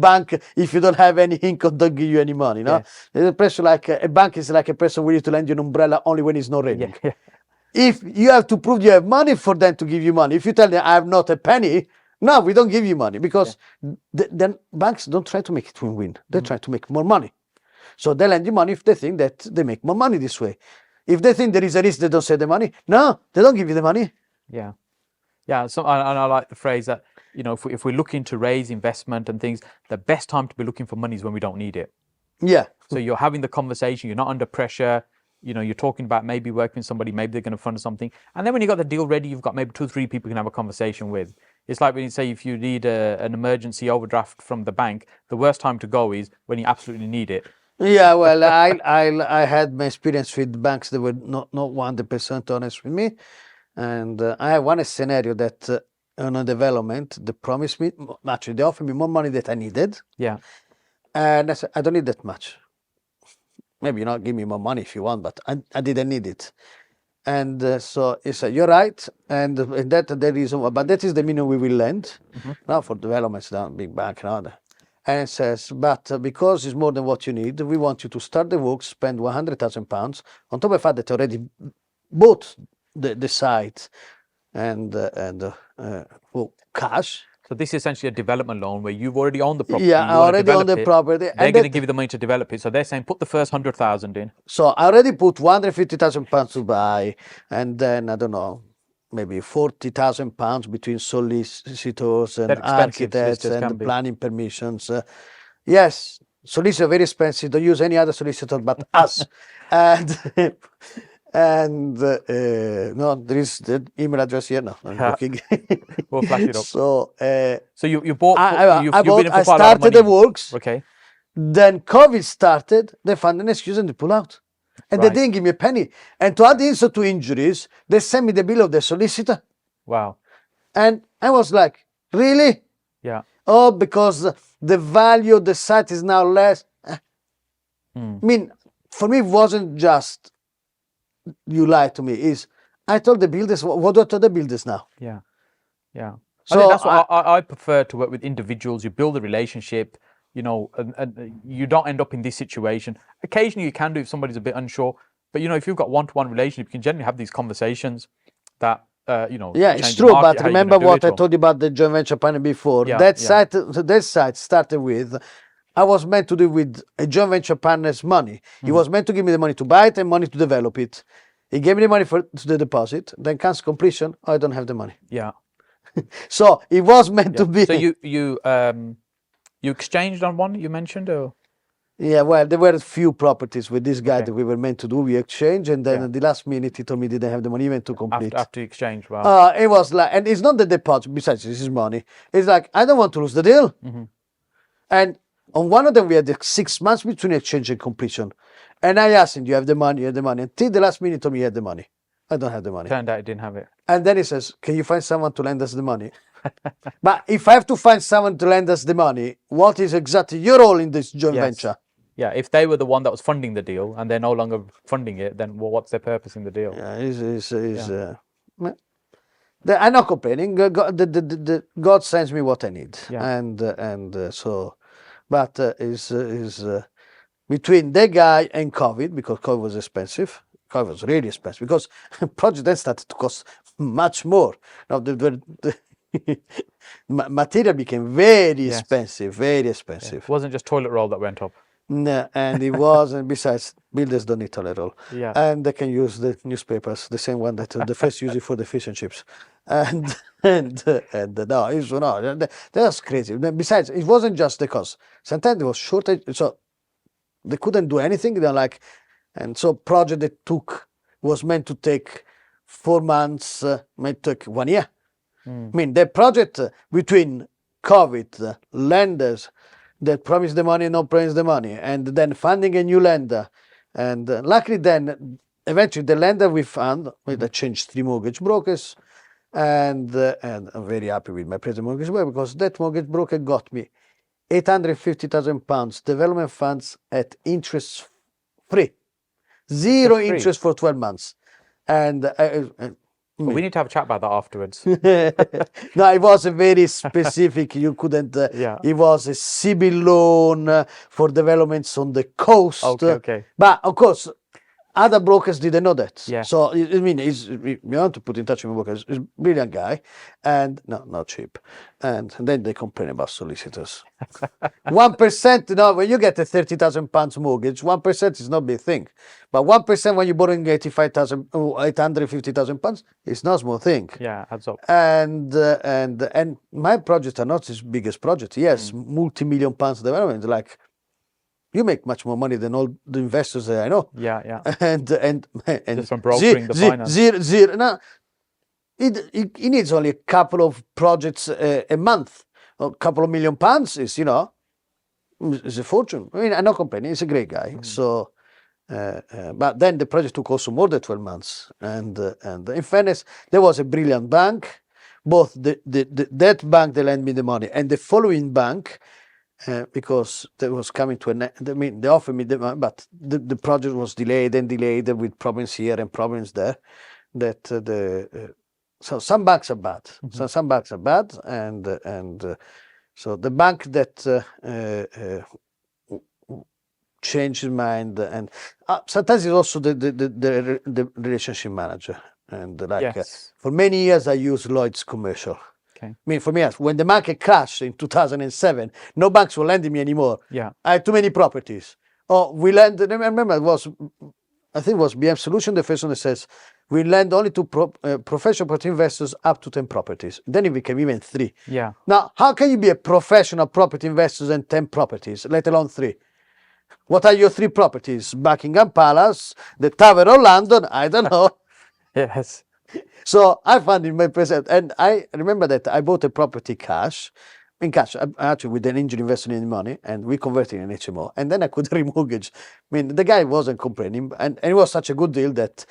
bank, if you don't have any income, don't give you any money. No, Yes. there's a person like a bank is like a person willing to lend you an umbrella only when it's not raining. Yeah. If you have to prove you have money for them to give you money, if you tell them I have not a penny, no, we don't give you money because then banks don't try to make it win-win. They try to make more money. So they lend you money if they think that they make more money this way. If they think there is a risk, they don't say the money. No, they don't give you the money. Yeah. Yeah. So, and I like the phrase that, if we're looking to raise investment and things, the best time to be looking for money is when we don't need it. Yeah. So you're having the conversation, you're not under pressure, you're talking about maybe working with somebody, maybe they're going to fund something. And then when you got the deal ready, you've got maybe 2 or 3 people you can have a conversation with. It's like when you say if you need an emergency overdraft from the bank, the worst time to go is when you absolutely need it. Yeah, well, I had my experience with banks that were not 100% honest with me. And I have one scenario that on a development, they promised me, actually, they offered me more money that I needed. Yeah. And I said, I don't need that much. Maybe give me more money if you want, but I didn't need it. And so he said, you're right. And that the reason why, but that is the minimum we will lend. Now for developments, down big bank and other. And it says, but because it's more than what you need, we want you to start the work, spend £100,000 on top of the fact that you already bought the site and cash. So this is essentially a development loan where you've already owned the property. Yeah, I already own the property. They're going to give you the money to develop it. So they're saying put the first 100,000 in. So I already put £150,000 to buy, and then I don't know, maybe £40,000 between solicitors and architects and planning permissions. Yes, solicitors are very expensive. Don't use any other solicitor but us. And no, there is the email address here. No, I'm looking. We'll flash it up. So you bought. I started the works. Okay. Then COVID started. They found an excuse and they pull out. And they didn't give me a penny. And to add insult to injuries, they sent me the bill of the solicitor. Wow. And I was like, really? Yeah. Oh, because the value of the site is now less. I mean, for me, it wasn't just you lied to me. I told the builders, what do I tell the builders now? Yeah. Yeah. So I think that's what I prefer to work with individuals. You build a relationship, and you don't end up in this situation. Occasionally you can do if somebody's a bit unsure, but if you've got one-to-one relationship, you can generally have these conversations that, Yeah, it's true, but remember what I told you about the joint venture partner before. Yeah, that site started with, I was meant to do with a joint venture partner's money. He was meant to give me the money to buy it and money to develop it. He gave me the money to the deposit, then comes completion, I don't have the money. Yeah. So it was meant to be. So you exchanged on one you mentioned, or? Yeah, well, there were a few properties with this guy that we were meant to do. We exchanged, and then at the last minute he told me he didn't have the money even to complete. After exchange, wow. It was like, and it's not the deposit. Besides, this is money. It's like I don't want to lose the deal. And on one of them, we had 6 months between exchange and completion. And I asked him, "Do you have the money? You have the money?" Until the last minute, he told me he had the money. I don't have the money. Turned out he didn't have it. And then he says, can you find someone to lend us the money? But if I have to find someone to lend us the money, what is exactly your role in this joint Yes. venture? Yeah, if they were the one that was funding the deal and they're no longer funding it, then well, what's their purpose in the deal? Yeah, I'm not complaining. God sends me what I need, Yeah. and so, but is between that guy and COVID, because COVID was expensive. COVID was really expensive because project then started to cost much more. Now the material became very Yes. expensive, very Yeah. expensive. It wasn't just toilet roll that went up. No, and it was, and besides, builders don't need toilet roll. Yeah. And they can use the newspapers, the same one that the first use it for the fish and chips. And no, it's no, that's crazy. Besides, it wasn't just the cost. Sometimes there was shortage, so they couldn't do anything. They're like, and so project that was meant to take 4 months, might take 1 year. I mean, the project between COVID, lenders that promise the money, not promise the money, and then funding a new lender. And luckily then, eventually the lender we found, that changed 3 mortgage brokers, and I'm very happy with my present mortgage broker because that mortgage broker got me £850,000 development funds at interest free. Zero Free. interest for 12 months. And But we need to have a chat about that afterwards. no, it was a very specific. You couldn't. Yeah. It was a CB loan for developments on the coast. Okay. But of course, other brokers didn't know that. Yeah. So I mean, you want to put in touch with my broker. He's a brilliant guy, and not cheap. And then they complain about solicitors. 1%. No, when you get a £30,000 mortgage, 1% is not a big thing. But 1% when you're borrowing £850,000, it's not a small thing. Yeah, adds up. And my projects are not his biggest project. Yes, multi-million pounds development. Like, you make much more money than all the investors that I know. Yeah. And Just from brokering the finance. Zero. No, he needs only a couple of projects a month. A couple of £1 million is, is a fortune. I mean, I'm not complaining. He's a great guy. So, but then the project took also more than 12 months. And in fairness, there was a brilliant bank. Both that bank they lent me the money and the following bank, because they was coming to an end. I mean, they offered me the money, but the project was delayed with problems here and problems there. So some banks are bad. So some banks are bad, and so the bank that changed his mind, and sometimes it's also the relationship manager. And Yes. for many years I used Lloyd's Commercial. Okay. I mean, for me, when the market crashed in 2007, no banks were lending me anymore. Yeah. I had too many properties. Oh, we lend. I remember I think it was BM Solution, the first one that says we lend only to professional property investors up to 10 properties. Then it became even 3. Yeah. Now, how can you be a professional property investor and 10 properties, let alone 3? What are your 3 properties? Buckingham Palace, the Tower of London? I don't know. Yes. So I found in my present, and I remember that I bought a property in cash, actually with an angel investor in money, and we converted in HMO, and then I could remortgage. I mean, the guy wasn't complaining, and it was such a good deal that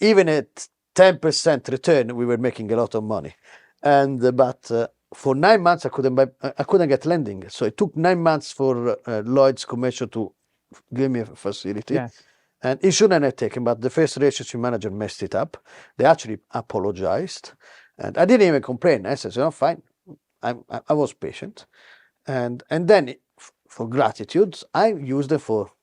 even at 10% return, we were making a lot of money. And but for 9 months, I couldn't get lending. So it took 9 months for Lloyd's Commercial to give me a facility. Yes. And he shouldn't have taken, but the first relationship manager messed it up. They actually apologized. And I didn't even complain. I said, fine. I was patient. And then for gratitude, I used it for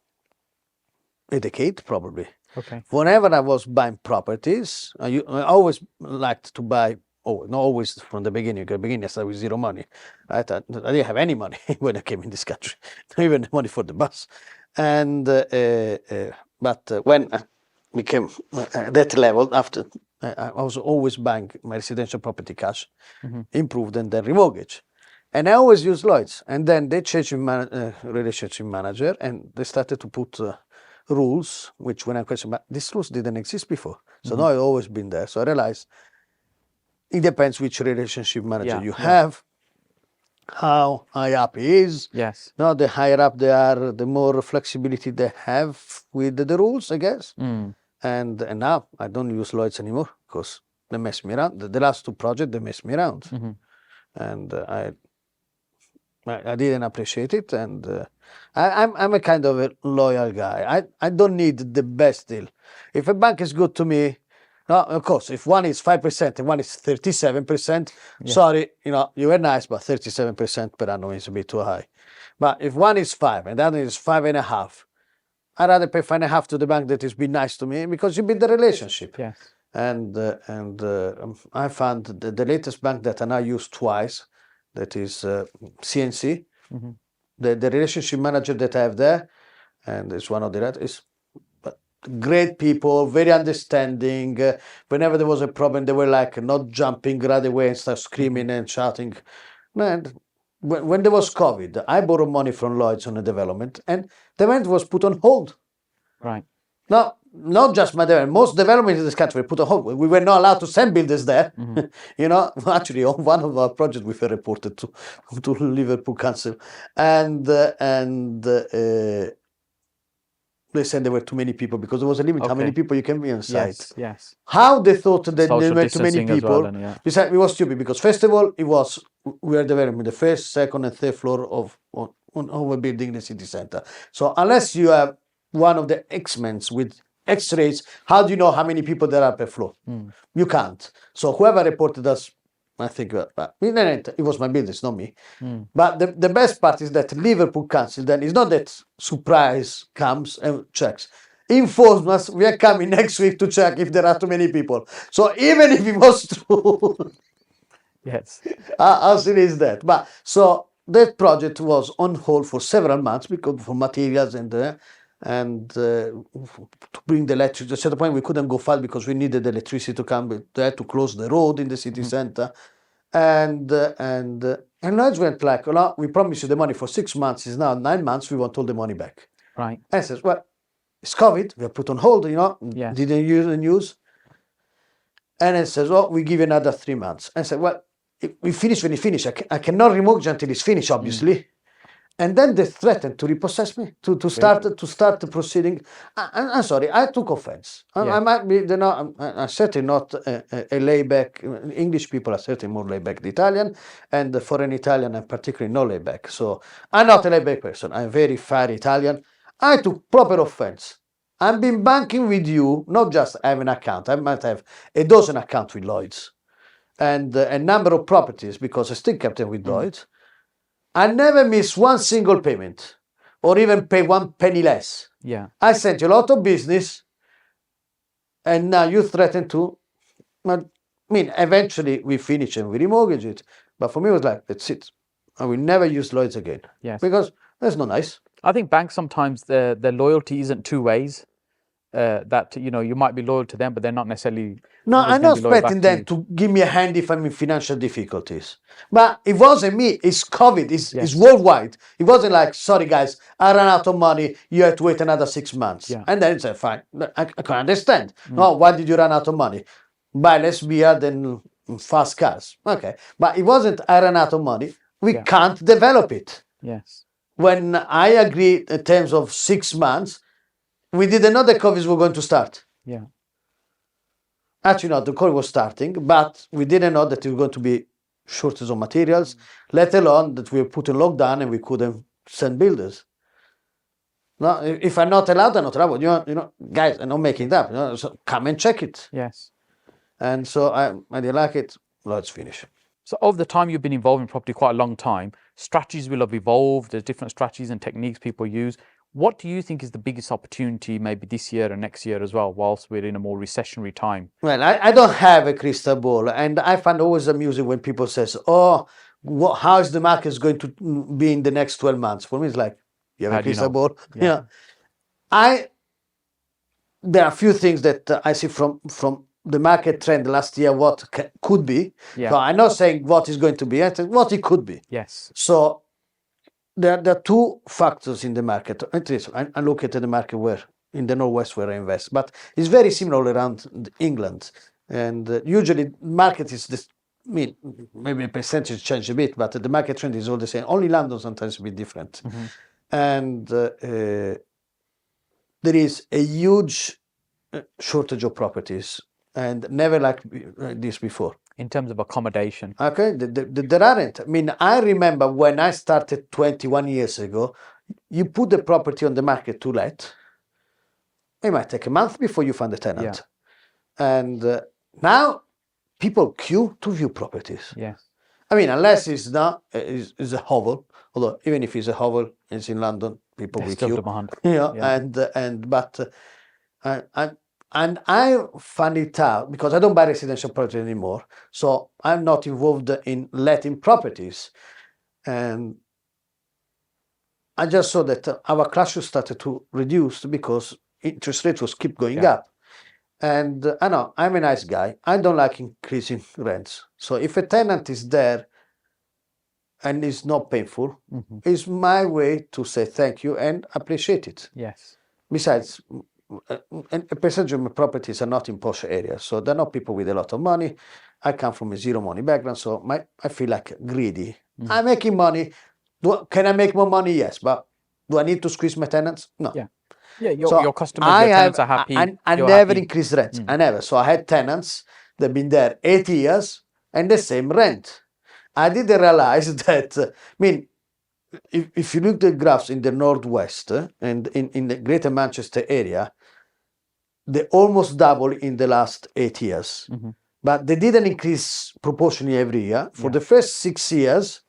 a decade probably. Okay. Whenever I was buying properties, I always liked to buy, not always from the beginning. At the beginning, I started with 0 money. Right? I didn't have any money when I came in this country, not even money for the bus. And but when I became at that level, after I was always buying my residential property cash, improved and then remortgage. And I always use Lloyd's. And then they changed relationship manager, and they started to put rules, which when I questioned, but these rules didn't exist before. So now I've always been there. So I realized it depends which relationship manager you have, how high up he is. Yes. No, the higher up they are, the more flexibility they have with the rules, I guess. And now I don't use Lloyd's anymore because they mess me around. The last two projects, they messed me around. And I didn't appreciate it. And I'm a kind of a loyal guy. I don't need the best deal. If a bank is good to me, no, of course, if one is 5% and one is 37%, sorry, you were nice, but 37% per annum is a bit too high. But if one is 5 and the other is 5.5, I'd rather pay 5.5 to the bank that has been nice to me because you build the relationship. Yes. And I found the latest bank that I now use twice, that is CNC. The relationship manager that I have there, and it's one of the is great people, very understanding. Whenever there was a problem, they were like not jumping right away and start screaming and shouting. Man, when there was COVID, I borrowed money from Lloyd's on a development, and the development was put on hold. Right. No, not just my development. Most developments in this country were put on hold. We were not allowed to send builders there. Actually, on one of our projects, we were reported to Liverpool Council, and they said there were too many people because there was a limit how many people you can be on site. Yes. How they thought that there were too many distancing as people? well, then, Besides, it was stupid because first of all, we were developing the first, second, and third floor of a building in the city center. So unless you have one of the X-mens with X-rays, how do you know how many people there are per floor? You can't. So whoever reported us, I think, it was my business, not me. But the best part is that Liverpool Council then is not that surprise comes and checks. Informs us we are coming next week to check if there are too many people. So even if it was true, Yes. how silly is that? But so that project was on hold for several months because for materials and to bring the electricity. At a certain point, we couldn't go fast because we needed the electricity to come there to close the road in the city center. And Lloyds went like, no, we promised you the money for 6 months. It's now 9 months. We want all the money back. Right. And I says, well, it's COVID. We are put on hold, Yeah. Didn't use the news. And it says, well, we give you another 3 months. And I said, well, we finish when you finish. I cannot remortgage until it's finished, obviously. And then they threatened to repossess me, to start the proceeding. I'm sorry, I took offense. I might be, I'm certainly not a layback. English people are certainly more layback than Italian, and for an Italian, I'm particularly not layback. So I'm not a layback person. I'm very fair Italian. I took proper offense. I've been banking with you, not just have an account. I might have a dozen accounts with Lloyd's, and a number of properties because I still kept them with Lloyd's. I never miss one single payment or even pay 1 penny less. Yeah. I sent you a lot of business and now you threaten to. I mean, eventually we finish and we remortgage it. But for me, it was like, that's it. I will never use Lloyd's again. Yes. Because that's not nice. I think banks sometimes their loyalty isn't two ways. That you might be loyal to them, but they're not necessarily. No, always I'm gonna not be loyal back expecting to them you. to give me a hand if I'm in financial difficulties. But it wasn't me, it's COVID, it's Yes. worldwide. It wasn't like, sorry guys, I ran out of money, you have to wait another 6 months. Yeah. And then it's fine. I can understand. No, why did you run out of money? Buy less beer than fast cars. Okay. But it wasn't I ran out of money. We can't develop it. Yes. When I agreed in terms of 6 months, we didn't know the COVID was going to start. Yeah. Actually, no, the COVID was starting, but we didn't know that it was going to be shortage of materials, let alone that we were put in lockdown and we couldn't send builders. No, if I'm not allowed, I'm not allowed. Guys, I'm not making it up. So come and check it. Yes. And so I didn't like it. Let's finish. So over the time you've been involved in property quite a long time, strategies will have evolved. There's different strategies and techniques people use. What do you think is the biggest opportunity maybe this year and next year as well, whilst we're in a more recessionary time? Well, I don't have a crystal ball, and I find always amusing when people says, "Oh, how is the market going to be in the next 12 months?" For me, it's like, you have a crystal ball. Yeah. There are a few things that I see from the market trend last year, what could be. Yeah. So I'm not saying what is going to be, I think what it could be. Yes. So there are two factors in the market. At least I look at the market where in the Northwest where I invest, but it's very similar all around England. And usually market is this. I mean, maybe a percentage change a bit, but the market trend is all the same. Only London sometimes a bit different. And there is a huge shortage of properties, and never like this before. In terms of accommodation. Okay, there aren't. I mean, I remember when I started 21 years ago, you put the property on the market to let. It might take a month before you find a tenant. And now people queue to view properties. Yes. I mean, unless it's not is a hovel, although even if it's a hovel, it's in London, people will Still queue. demand. Yeah, Yeah. but I find it out because I don't buy residential property anymore, so I'm not involved in letting properties, and I just saw that our cash flow started to reduce because interest rates was keep going up. And I know I'm a nice guy. I don't like increasing rents. So if a tenant is there and it's not painful, it's my way to say thank you and appreciate it. Yes. Besides, and a percentage of my properties are not in posh areas, so they're not people with a lot of money. I come from a zero money background, so I feel like greedy. I'm making money. Can I make more money? Yes, but do I need to squeeze my tenants? No. Yeah. Yeah, your customers, your tenants are happy. I never increased rents. I never. So I had tenants that have been there 8 years and the same rent. I didn't realize that, I mean, if you look at the graphs in the Northwest and in the Greater Manchester area, they almost double in the last 8 years. But they didn't increase proportionally every year. For the first 6 years,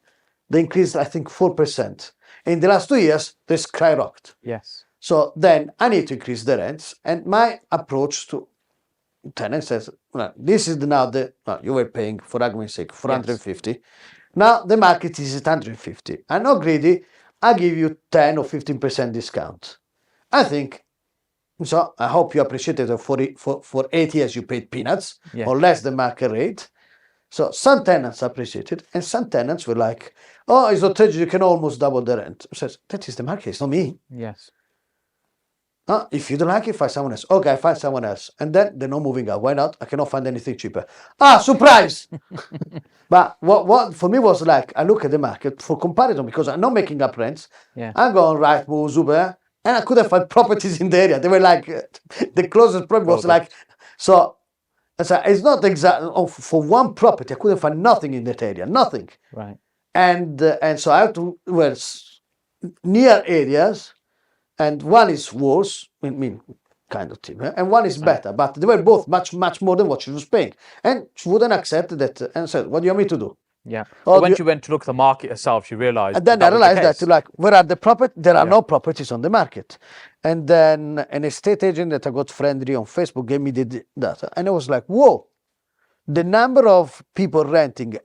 they increased, I think, 4%. In the last 2 years, they skyrocketed. Yes. So then I need to increase the rents. And my approach to tenants says, well, this is now you were paying, for argument's sake, 450. Now the market is at 150. I'm not greedy. I give you 10 or 15% discount. I think, so I hope you appreciate it. For 8 years you paid peanuts or less than market rate. So some tenants appreciate it, and some tenants were like, oh, it's outrageous, you can almost double the rent. I says, that is the market, it's not me. Yes. If you don't like it, find someone else. Okay, I find someone else. And then they're not moving out. Why not? I cannot find anything cheaper. Surprise! But what for me was like, I look at the market for comparison because I'm not making up rents. I'm going right, move, Uber, and I couldn't find properties in the area. They were like, the closest property was like, so it's not exactly, for one property, I couldn't find nothing in that area, nothing. Right. And so I have to, near areas, and one is worse, I mean, kind of thing, and one is better, but they were both much more than what she was paying. And she wouldn't accept that and said, what do you want me to do? Yeah. But when she went to look at the market herself, she realized. And then I realized that, like, where are the properties? There are no properties on the market. And then an estate agent that I got friendly on Facebook gave me the data. And I was like, whoa, the number of people renting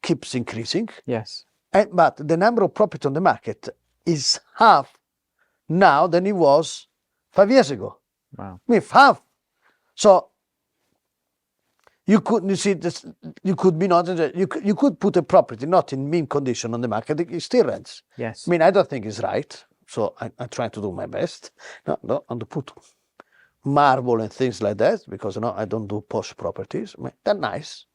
keeps increasing. Yes. But the number of properties on the market is half now than it was 5 years ago. Wow. I mean, half. So you could be not, you could put a property not in mean condition on the market, it still rents. Yes. I mean, I don't think it's right. So I try to do my best. No, and to put marble and things like that because I don't do posh properties. I mean, they're nice.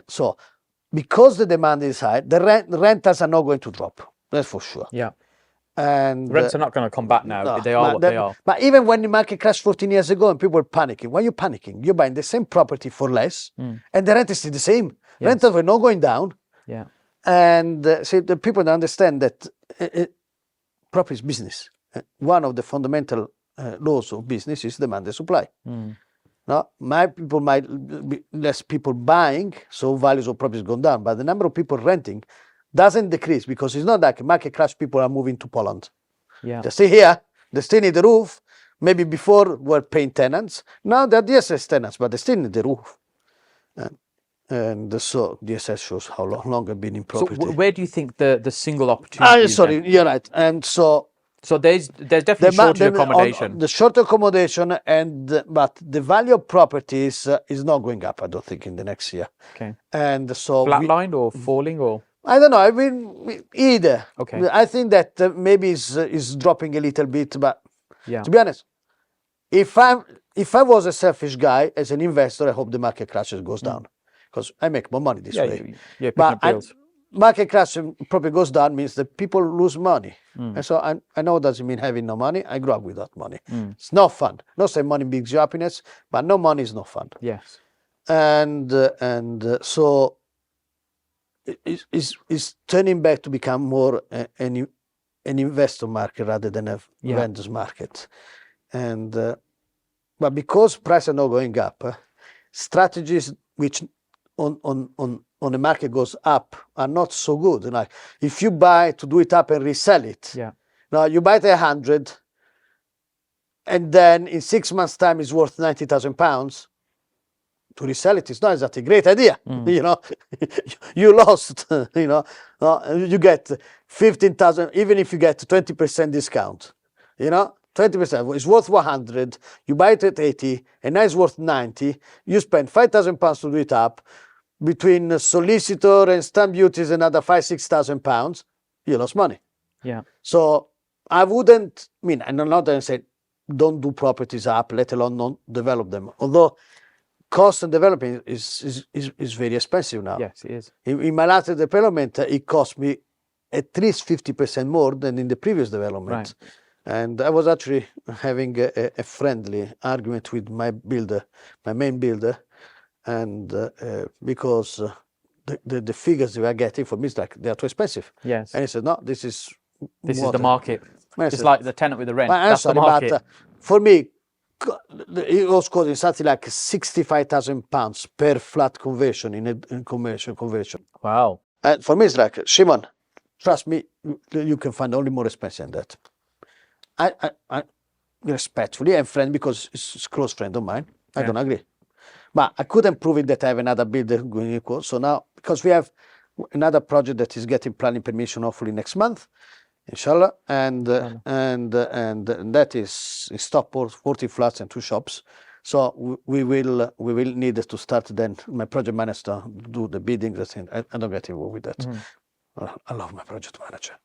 So because the demand is high, the rentals are not going to drop. That's for sure. Yeah. And rents are not going to come back now. They are what they are. But even when the market crashed 14 years ago and people were panicking, why are you panicking? You're buying the same property for less and the rent is still the same. Yes. Rentals were not going down. Yeah. And so the people don't understand that property is business. One of the fundamental laws of business is demand and supply. Now, might be less people buying, so values of properties go down, but the number of people renting doesn't decrease because it's not like market crash, people are moving to Poland. Yeah. They stay here, they still need the roof. Maybe before were paying tenants. Now they're DSS tenants, but they still need the roof. And so DSS shows how long I've been in property. So where do you think the single opportunity is? Sorry, you're right. And so there's definitely shorter accommodation. The short accommodation, but the value of properties is not going up, I don't think, in the next year. Okay. And so flatlined or falling or? I don't know. I mean, either. Okay. I think that maybe is dropping a little bit, but to be honest, if I was a selfish guy as an investor, I hope the market crashes goes down because I make more money this way. Picking up deals. market crash and property goes down means that people lose money. Mm. And so I know it doesn't mean having no money. I grew up without money. Mm. It's not fun. Not say money brings you happiness, but no money is not fun. Yes. And so it's turning back to become more an investor market rather than a vendor's market. And but because prices are not going up, strategies which on the market goes up are not so good. Like if you buy to do it up and resell it, now you buy it at 100, and then in 6 months' time it's worth £90,000. To resell it is not exactly a great idea. You know, you lost. You know, you get 15,000, even if you get 20% discount. You know, 20%. It's worth 100. You buy it at 80, and now it's worth 90. You spend £5,000 to do it up. Between solicitor and stamp duties, another £6,000. You lost money. Yeah. So I wouldn't. I mean, I'm not going to say don't do properties up, let alone not develop them. Although cost and development is very expensive now. Yes, it is. In my last development, it cost me at least 50% more than in the previous development. Right. And I was actually having a friendly argument with my builder, my main builder, and because the figures we are getting for me is like they are too expensive. Yes. And he said, no, this is the market. It's said, like the tenant with the rent. I'm That's sorry, the market. but for me, it was costing something like £65,000 per flat conversion in a commercial conversion. Wow. And for me, it's like, Shimon, trust me, you can find only more expensive than that. I respectfully and friend, because it's a close friend of mine, I don't agree. But I couldn't prove it that I have another builder going equal. So now, because we have another project that is getting planning permission hopefully next month, inshallah, and that is in Stockport, 40 flats and 2 shops. So we will need to start then. My project manager do the bidding. I don't get involved with that. I love my project manager.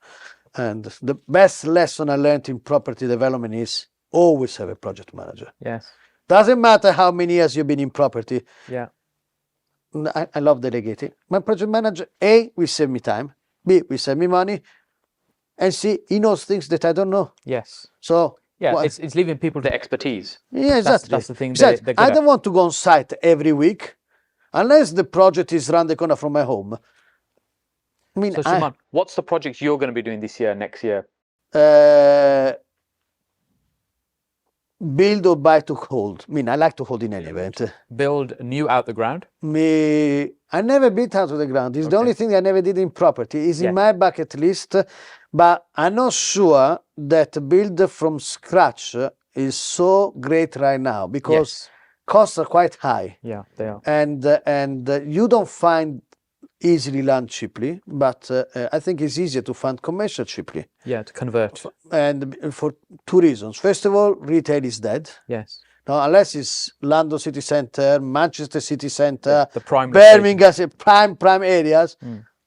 And the best lesson I learned in property development is always have a project manager. Yes. Doesn't matter how many years you've been in property. Yeah. I love delegating. My project manager, A, will save me time. B, will save me money. And C, he knows things that I don't know. Yes. So yeah, it's leaving people to expertise. Yeah, exactly. That's the thing. Exactly. I don't want to go on site every week unless the project is around the corner from my home. I mean, so Shimon, what's the project you're going to be doing this year, next year? Build or buy to hold. I mean, I like to hold in any event. Build new out the ground? I never built out of the ground. It's the only thing I never did in property. It's in my bucket list, but I'm not sure that build from scratch is so great right now because costs are quite high. Yeah, they are. And you don't find easily land cheaply, but I think it's easier to find commercial cheaply. Yeah, to convert. And for 2 reasons. First of all, retail is dead. Yes. Now, unless it's London city centre, Manchester city centre, the prime Birmingham, prime areas,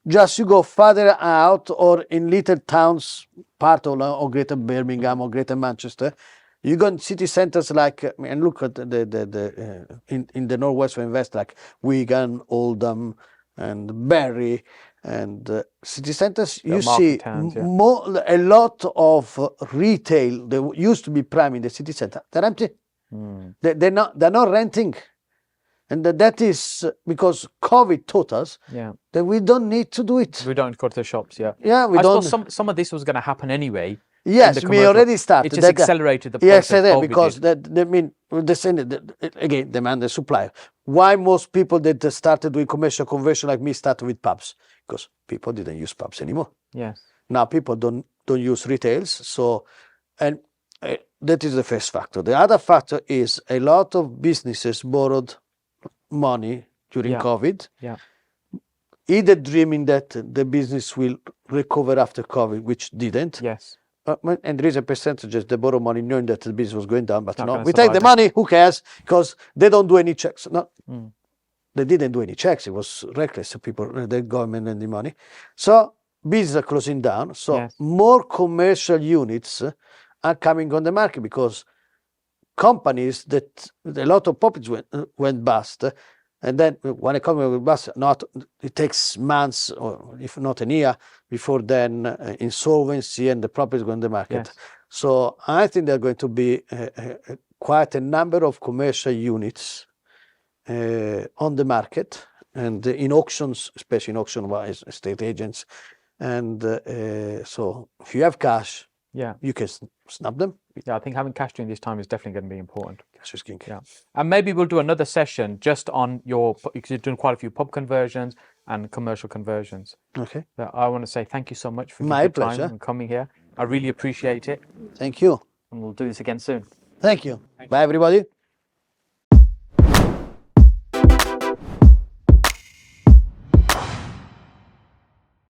just you go further out or in little towns, part of or Greater Birmingham or Greater Manchester, you go in city centres like, and look at in the northwest we invest like Wigan, Oldham, and Bury, and city centres, you see towns, a lot of retail that used to be prime in the city centre. They're empty. They're not renting, and that is because COVID taught us that we don't need to do it. We don't go to the shops. We I don't. suppose some of this was going to happen anyway. Yes, we already started. It just accelerated the process. Yes, because again, demand and supply. Why most people that started doing commercial conversion like me started with pubs? Because people didn't use pubs anymore. Yes. Now people don't use retails. So, and that is the first factor. The other factor is a lot of businesses borrowed money during COVID. Yeah. Either dreaming that the business will recover after COVID, which didn't. Yes. And there is a percentage that they borrow money knowing that the business was going down, but no, we take the money, who cares? Because they don't do any checks. No, they didn't do any checks. It was reckless, people, the government and the money. So business are closing down. So more commercial units are coming on the market because companies that a lot of properties went bust, And then when I come with bus, it takes months or if not a year before then insolvency and the property go on the market. Yes. So I think there are going to be quite a number of commercial units on the market and in auctions, especially in auction-wise, estate agents. And so if you have cash, Yeah. you can snap them. Yeah, I think having cash during this time is definitely going to be important. Cash is king. Yeah. And maybe we'll do another session just on because you're doing quite a few pub conversions and commercial conversions. Okay. So I want to say thank you so much for My your pleasure. time and coming here. I really appreciate it. Thank you. And we'll do this again soon. Thank you. Bye, everybody.